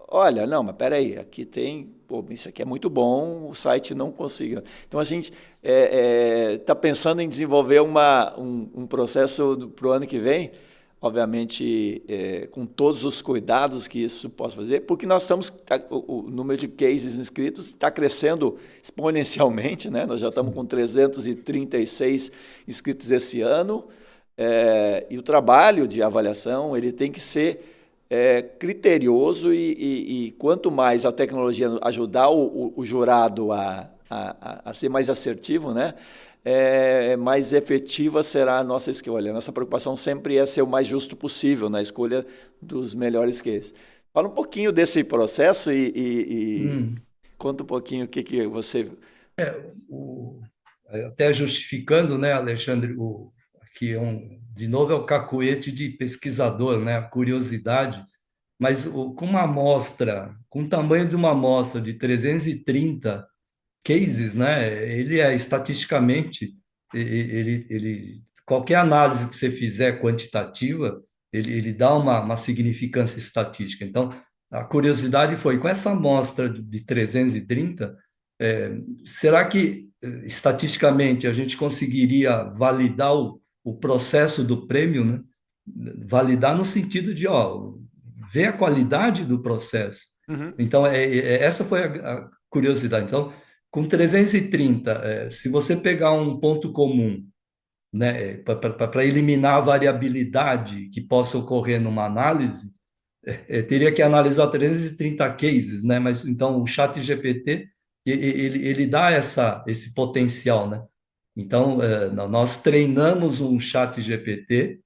olha, não, mas peraí, aqui tem, isso aqui é muito bom, o site não consiga. Então a gente está pensando em desenvolver um processo para o ano que vem, obviamente, com todos os cuidados que isso possa fazer, porque o número de cases inscritos está crescendo exponencialmente, né? Nós já estamos com 336 inscritos esse ano, e o trabalho de avaliação ele tem que ser criterioso e quanto mais a tecnologia ajudar o jurado a ser mais assertivo, né? Mais efetiva será a nossa escolha. A nossa preocupação sempre é ser o mais justo possível na escolha dos melhores cases. Fala um pouquinho desse processo e conta um pouquinho o que você... Até justificando, né, Alexandre, que de novo é o cacuete de pesquisador, né, a curiosidade, mas com uma amostra, com o tamanho de uma amostra de 330 cases, né? Ele estatisticamente, qualquer análise que você fizer quantitativa, ele dá uma significância estatística. Então, a curiosidade foi, com essa amostra de 330, será que estatisticamente a gente conseguiria validar o processo do prêmio, né? Validar no sentido de ver a qualidade do processo. Uhum. Então, essa foi a curiosidade. Então, com 330, se você pegar um ponto comum, né, para eliminar a variabilidade que possa ocorrer numa análise, teria que analisar 330 cases, né? Mas então o chat GPT ele dá esse potencial, né? Então, nós treinamos um chat GPT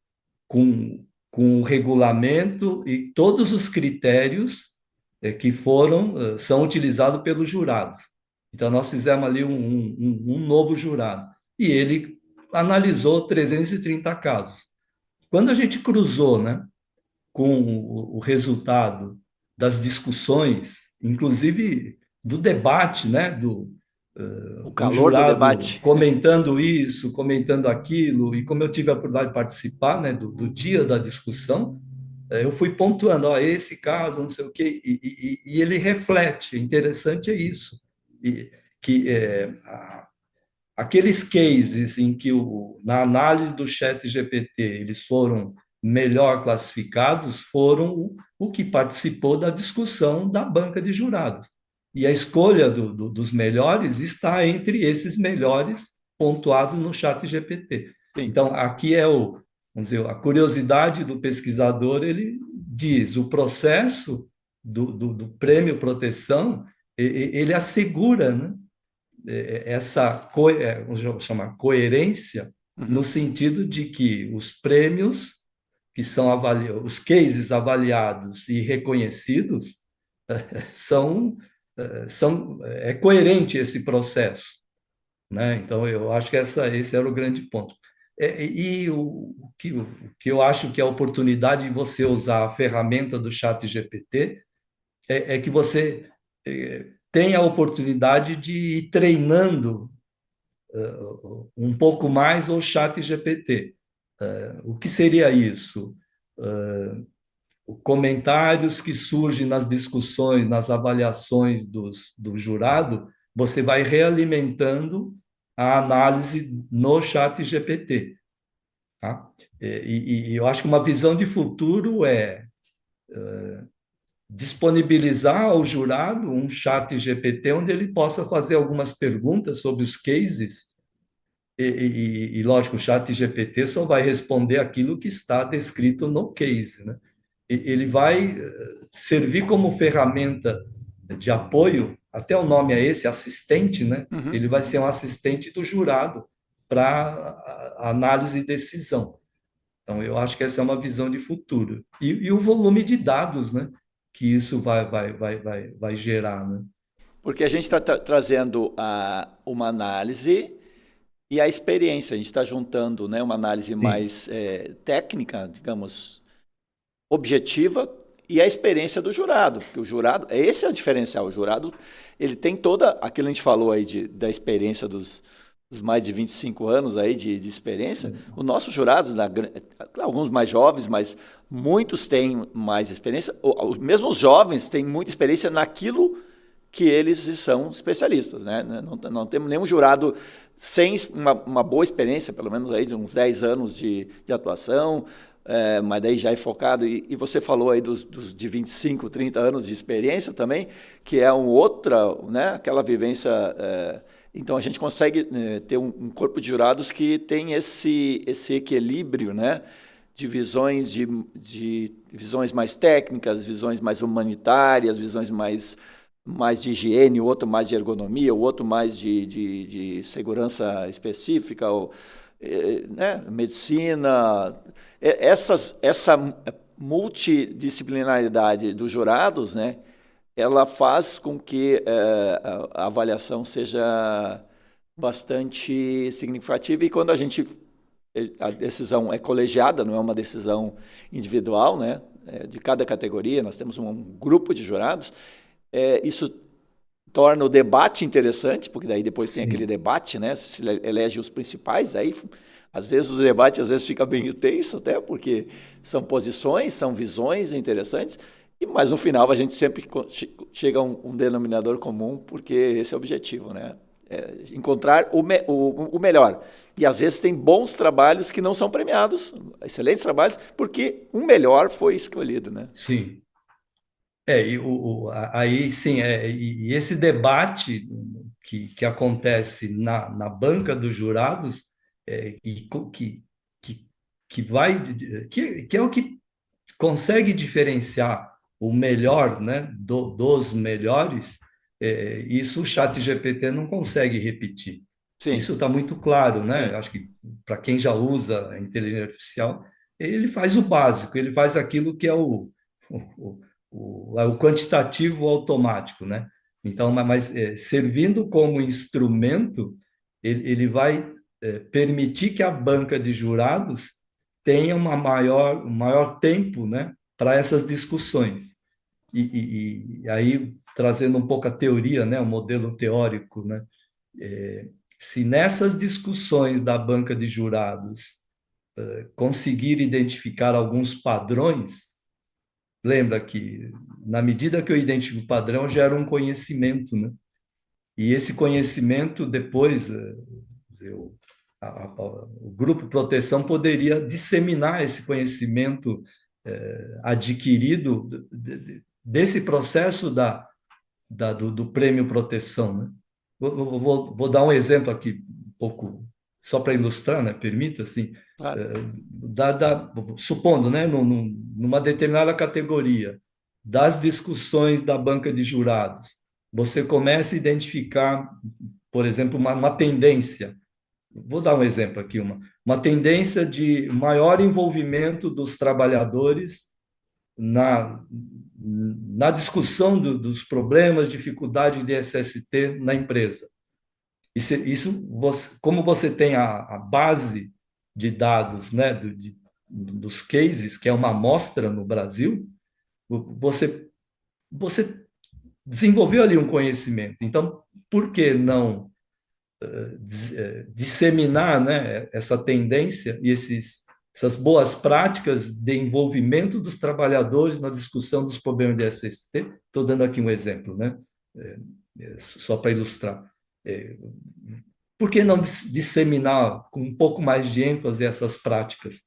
com o regulamento e todos os critérios que são utilizados pelos jurados. Então, nós fizemos ali um novo jurado. E ele analisou 330 casos. Quando a gente cruzou, né, com o resultado das discussões, inclusive do debate, né, O o calor do jurado debate. comentando isso, comentando aquilo, e como eu tive a oportunidade de participar, né, do dia da discussão, eu fui pontuando, ó, esse caso, não sei o quê, e ele reflete, interessante é isso, e, que aqueles cases em que, na análise do chat GPT, eles foram melhor classificados, foram o que participou da discussão da banca de jurados. E a escolha dos melhores está entre esses melhores pontuados no chat GPT. Sim. Então, aqui vamos dizer, a curiosidade do pesquisador, ele diz, o processo do prêmio proteção, ele assegura, né, vamos chamar, coerência, no Uhum. sentido de que os prêmios que são avaliados, os cases avaliados e reconhecidos, são, é coerente esse processo, né? Então, eu acho que esse era o grande ponto. E o que eu acho que é a oportunidade de você usar a ferramenta do chat GPT é que você tem a oportunidade de ir treinando um pouco mais o chat GPT. O que seria isso? Comentários que surgem nas discussões, nas avaliações do jurado, você vai realimentando a análise no chat GPT. Tá? E eu acho que uma visão de futuro é disponibilizar ao jurado um chat GPT onde ele possa fazer algumas perguntas sobre os cases lógico, o chat GPT só vai responder aquilo que está descrito no case, né? Ele vai servir como ferramenta de apoio, até o nome é esse, assistente, né? Uhum. Ele vai ser um assistente do jurado para análise e decisão. Então, eu acho que essa é uma visão de futuro. E o volume de dados, né, que isso vai gerar, né? Porque a gente está trazendo uma análise e a experiência. A gente está juntando, né, uma análise Sim, mais técnica, digamos, objetiva, e a experiência do jurado. Porque o jurado, esse é o diferencial. O jurado, ele tem toda aquilo que a gente falou aí da experiência dos mais de 25 anos aí de experiência. Os nossos jurados, alguns mais jovens, mas muitos têm mais experiência. Mesmo os jovens têm muita experiência naquilo que eles são especialistas, né? Não temos nenhum jurado sem uma boa experiência, pelo menos aí de uns 10 anos de atuação, mas daí já é focado, e você falou aí de 25, 30 anos de experiência também, que é outra, né, aquela vivência, então a gente consegue ter um corpo de jurados que tem esse equilíbrio, né, de visões, de visões mais técnicas, visões mais humanitárias, visões mais de higiene, o outro mais de ergonomia, o outro mais de segurança específica, né, medicina. Essa multidisciplinaridade dos jurados, né, ela faz com que a avaliação seja bastante significativa, e quando a decisão é colegiada, não é uma decisão individual, né, de cada categoria, nós temos um grupo de jurados. Isso torna o debate interessante, porque daí depois tem aquele sim. debate, né? Se elege os principais, aí às vezes o debate fica bem tenso, até porque são posições, são visões interessantes, mas no final a gente sempre chega a um denominador comum, porque esse é o objetivo, né? Encontrar o melhor. E às vezes tem bons trabalhos que não são premiados, excelentes trabalhos, porque o melhor foi escolhido, né? Sim. Aí sim, e esse debate que acontece na banca dos jurados, que, que vai, que é o que consegue diferenciar o melhor, né, dos melhores, isso o chat GPT não consegue repetir. Sim, Isso está muito claro, né? sim. Acho que para quem já usa a inteligência artificial, ele faz o básico, ele faz aquilo que é o quantitativo automático, né? Então, servindo como instrumento, ele vai permitir que a banca de jurados tenha um maior tempo, né, para essas discussões. E aí, trazendo um pouco a teoria, né, o modelo teórico, né? Se nessas discussões da banca de jurados conseguir identificar alguns padrões, lembra que na medida que eu identifico o padrão, gera um conhecimento, né? E esse conhecimento depois eu, o grupo proteção poderia disseminar esse conhecimento adquirido desse processo do prêmio proteção, né? Vou dar um exemplo aqui, um pouco, só para ilustrar, né? Permita, assim, Claro. supondo, né, numa determinada categoria, das discussões da banca de jurados, você começa a identificar, por exemplo, uma tendência. Vou dar um exemplo aqui, uma tendência de maior envolvimento dos trabalhadores na, na discussão dos problemas, dificuldade de SST na empresa. Como você tem a base de dados, né, dos cases, que é uma amostra no Brasil, você, você desenvolveu ali um conhecimento. Então, por que não disseminar, né, essa tendência e essas boas práticas de envolvimento dos trabalhadores na discussão dos problemas de SST? Estou dando aqui um exemplo, né? Só para ilustrar. É, por que não disseminar com um pouco mais de ênfase essas práticas?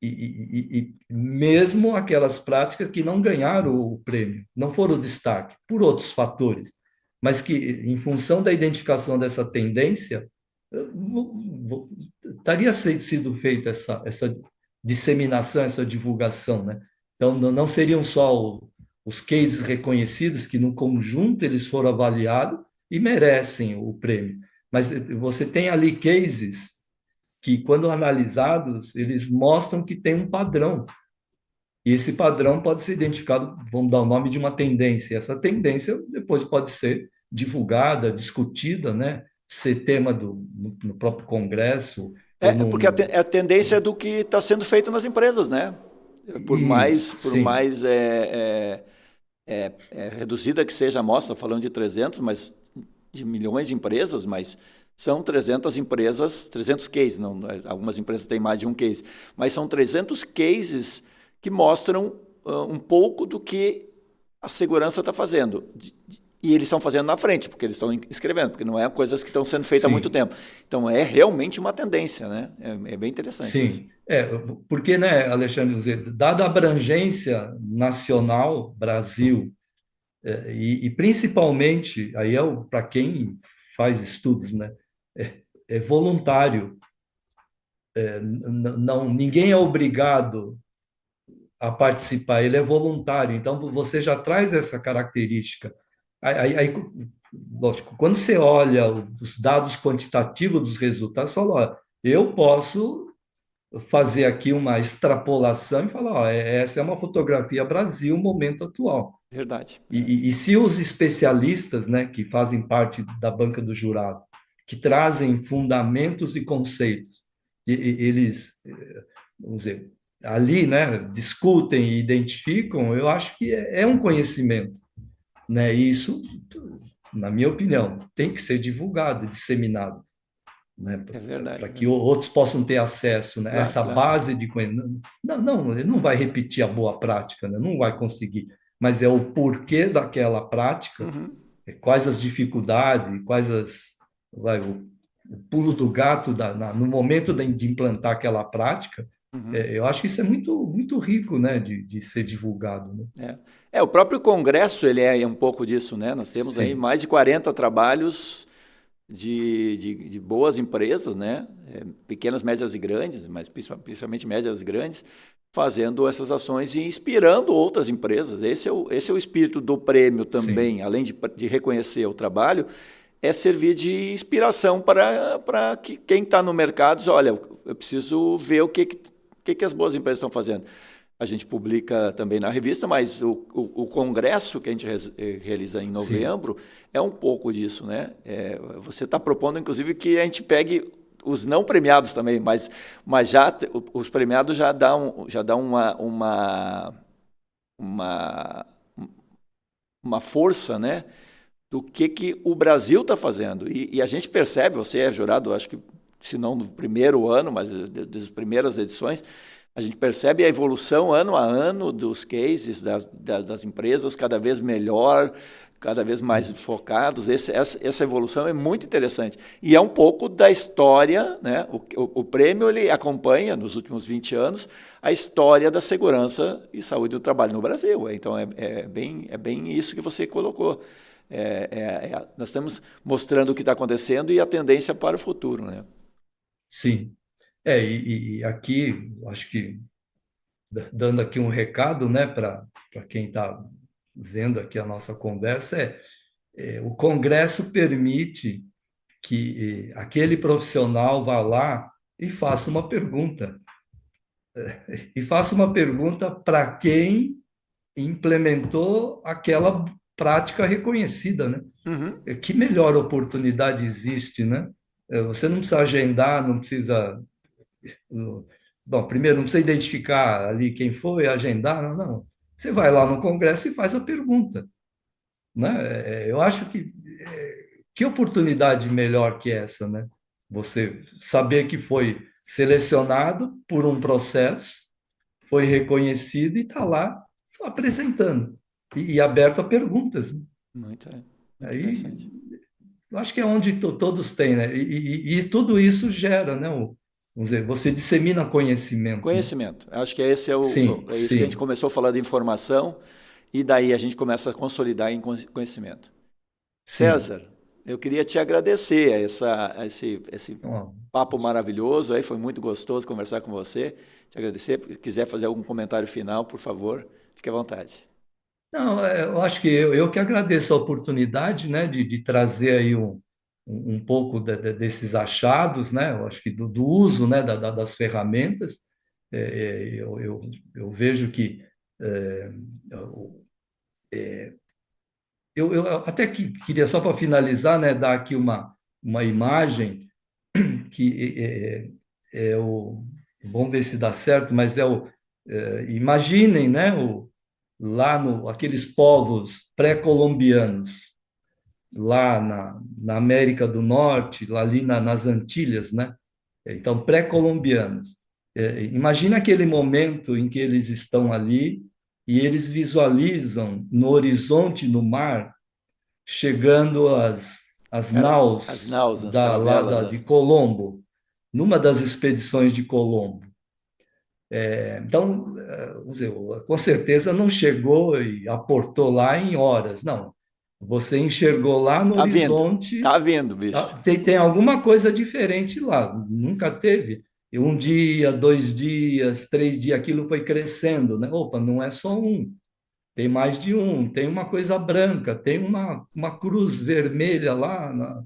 E mesmo aquelas práticas que não ganharam o prêmio, não foram destaque, por outros fatores, mas que, em função da identificação dessa tendência, teria sido feita essa disseminação, essa divulgação, né? Então, não seriam só os cases reconhecidos, que no conjunto eles foram avaliados e merecem o prêmio, mas você tem ali cases que, quando analisados, eles mostram que tem um padrão. E esse padrão pode ser identificado, vamos dar o nome de uma tendência. Essa tendência depois pode ser divulgada, discutida, né? Ser tema no próprio Congresso ou Porque a tendência é do que está sendo feito nas empresas, né? Isso, Por sim, mais reduzida que seja a amostra, falando de 300, mas de milhões de empresas, mas são 300 empresas, 300 cases, não, algumas empresas têm mais de um case, mas são 300 cases que mostram um pouco do que a segurança está fazendo. E eles estão fazendo na frente, porque eles estão escrevendo, porque não é coisas que estão sendo feitas há muito sim. tempo. Então, é realmente uma tendência, né? É bem interessante isso. Sim, porque, né, Alexandre, dada a abrangência nacional, Brasil, e principalmente, aí para quem faz estudos, né, é voluntário, não, ninguém é obrigado a participar, ele é voluntário, então você já traz essa característica. Lógico, quando você olha os dados quantitativos dos resultados, você fala, ó, eu posso fazer aqui uma extrapolação e falar, ó, essa é uma fotografia Brasil, momento atual. Verdade. E se os especialistas, né, que fazem parte da banca do jurado, que trazem fundamentos e conceitos, eles, vamos dizer, ali, né, discutem e identificam, eu acho que é um conhecimento, né? E isso, na minha opinião, tem que ser divulgado, disseminado, né, É verdade, para é que verdade. outros possam ter acesso, né, a Claro, essa claro. base de conhecimento. Não, ele não vai repetir a boa prática, né, não vai conseguir, mas é o porquê daquela prática, Uhum. quais as dificuldades, o pulo do gato no momento de implantar aquela prática. Uhum. Eu acho que isso é muito, muito rico, né, de ser divulgado, né? O próprio Congresso ele é um pouco disso, né? Nós temos aí Sim, mais de 40 trabalhos de boas empresas, né? Pequenas, médias e grandes, mas principalmente médias e grandes, fazendo essas ações e inspirando outras empresas. Esse é o espírito do prêmio sim, também, além de reconhecer o trabalho, é servir de inspiração para que quem está no mercado diz, olha, eu preciso ver o que as boas empresas estão fazendo. A gente publica também na revista, mas o congresso que a gente realiza em Sim, novembro é um pouco disso, né? Você está propondo, inclusive, que a gente pegue os não premiados também, mas os premiados já dão uma, uma força, né? Do que o Brasil está fazendo. E a gente percebe, você é jurado, acho que, se não no primeiro ano, mas das primeiras edições, a gente percebe a evolução ano a ano dos cases das empresas, cada vez melhor, cada vez mais focados. Essa evolução é muito interessante. E é um pouco da história, né? O prêmio ele acompanha, nos últimos 20 anos, a história da segurança e saúde do trabalho no Brasil. Então, é bem isso que você colocou. Nós estamos mostrando o que está acontecendo e a tendência para o futuro, né? sim. E aqui, acho que dando aqui um recado, né, para quem está vendo aqui a nossa conversa, o Congresso permite que aquele profissional vá lá e faça uma pergunta. E faça uma pergunta para quem implementou aquela prática reconhecida, né? Uhum. Que melhor oportunidade existe, né? Você não precisa agendar, não precisa. Bom, primeiro, não precisa identificar ali quem foi, agendar, não, não. Você vai lá no Congresso e faz a pergunta, né? Eu acho que oportunidade melhor que essa, né? Você saber que foi selecionado por um processo, foi reconhecido e está lá apresentando e aberto a perguntas, né? Muito Aí, interessante. eu acho que é onde todos têm, né? E tudo isso gera, né? Vamos dizer, você dissemina conhecimento, né? Conhecimento. Acho que esse Sim, é isso que a gente sim, começou a falar de informação e daí a gente começa a consolidar em conhecimento. sim. César, eu queria te agradecer esse Ó, papo maravilhoso aí, foi muito gostoso conversar com você. Te agradecer. Se quiser fazer algum comentário final, por favor, fique à vontade. não, eu acho que eu que agradeço a oportunidade, né, de trazer aí um pouco desses achados, né, eu acho que do uso, né, das ferramentas. Eu vejo que é, eu até que queria, só para finalizar, né, dar aqui uma imagem que vamos ver se dá certo, mas imaginem, né, lá no, aqueles povos pré-colombianos, lá na América do Norte, lá ali nas Antilhas, né? Então, pré-colombianos. Imagina aquele momento em que eles estão ali e eles visualizam no horizonte, no mar, chegando as Cara, as naus naus, as caravelas, de Colombo, numa das expedições de Colombo. Então, vamos dizer, com certeza não chegou e aportou lá em horas, não. Você enxergou lá no horizonte, tá vindo, bicho. tem alguma coisa diferente lá, nunca teve. E um dia, 2 dias, 3 dias, aquilo foi crescendo, né? Opa, não é só um, tem mais de um, tem uma coisa branca, tem uma cruz vermelha lá,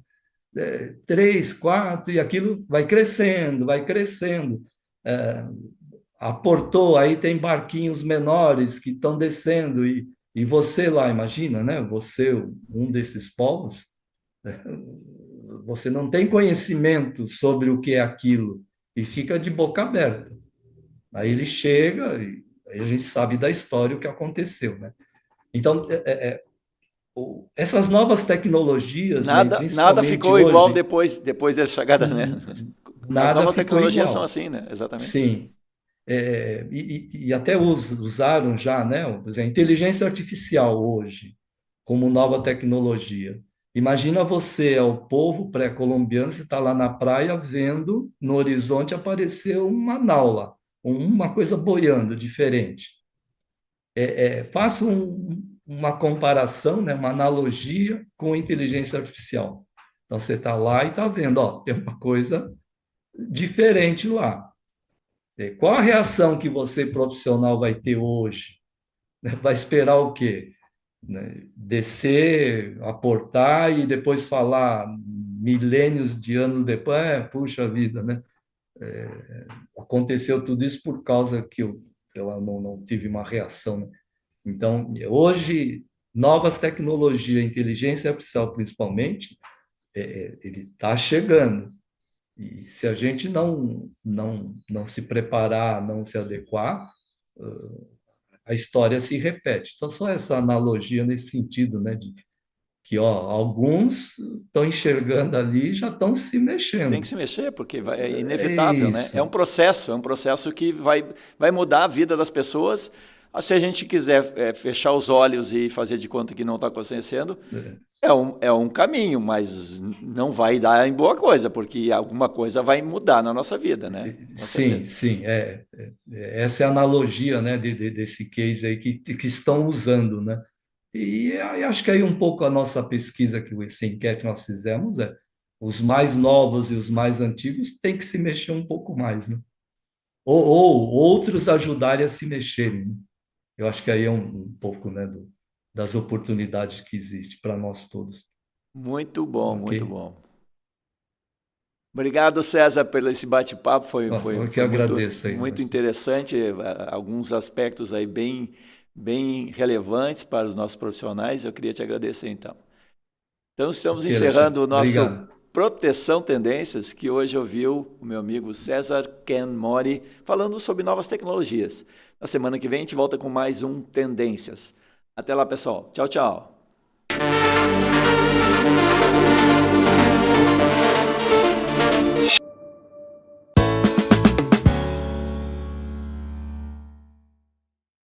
três, quatro, e aquilo vai crescendo, vai crescendo. É, aportou, aí tem barquinhos menores que estão descendo, e você lá, imagina, né? Você, um desses povos, né? Você não tem conhecimento sobre o que é aquilo, e fica de boca aberta. Aí ele chega, e aí a gente sabe da história o que aconteceu, né? Então, essas novas tecnologias, né, e Nada principalmente ficou igual hoje, depois da chegada, né? As nada novas ficou tecnologias são igual. assim, né? Exatamente. Sim. E até usaram já, né? Por exemplo, a inteligência artificial hoje, como nova tecnologia. Imagina você, é o povo pré-colombiano, você está lá na praia vendo no horizonte aparecer uma nau lá, uma coisa boiando diferente. Faça uma comparação, né? Uma analogia com inteligência artificial. Então você está lá e está vendo, ó, tem uma coisa diferente lá. Qual a reação que você, profissional, vai ter hoje? Vai esperar o quê? né? Descer, aportar e depois falar milênios de anos depois, puxa vida, né? Aconteceu tudo isso por causa que eu, sei lá, não tive uma reação, né? Então, hoje, novas tecnologias, inteligência artificial principalmente, ele está chegando. E se a gente não se preparar, não se adequar, a história se repete. Então, só essa analogia nesse sentido, né, de que ó, alguns estão enxergando ali e já estão se Tem que mexendo. se mexer, porque é É inevitável, né? isso. É um processo que vai mudar a vida das pessoas. Se a gente quiser fechar os olhos e fazer de conta que não está acontecendo, é um caminho, mas não vai dar em boa coisa, porque alguma coisa vai mudar na nossa vida, né? Com Sim, certeza. sim, essa é a analogia, né, desse case aí que estão usando, né? E aí acho que aí um pouco a nossa pesquisa que essa enquete nós fizemos os mais novos e os mais antigos têm que se mexer um pouco mais, né? Ou outros ajudarem a se mexerem, né? Eu acho que aí é um pouco, né, das oportunidades que existe para nós todos, Muito bom, ok? muito bom. Obrigado, César, pelo esse bate-papo. Eu que Foi agradeço aí, muito interessante. Alguns aspectos aí bem relevantes para os nossos profissionais. Eu queria te agradecer, então. Então, estamos ok, Alexandre, encerrando o nosso obrigado. Proteção Tendências, que hoje ouviu o meu amigo César Ken Mori falando sobre novas tecnologias. Na semana que vem, a gente volta com mais um Tendências. Até lá, pessoal. Tchau, tchau.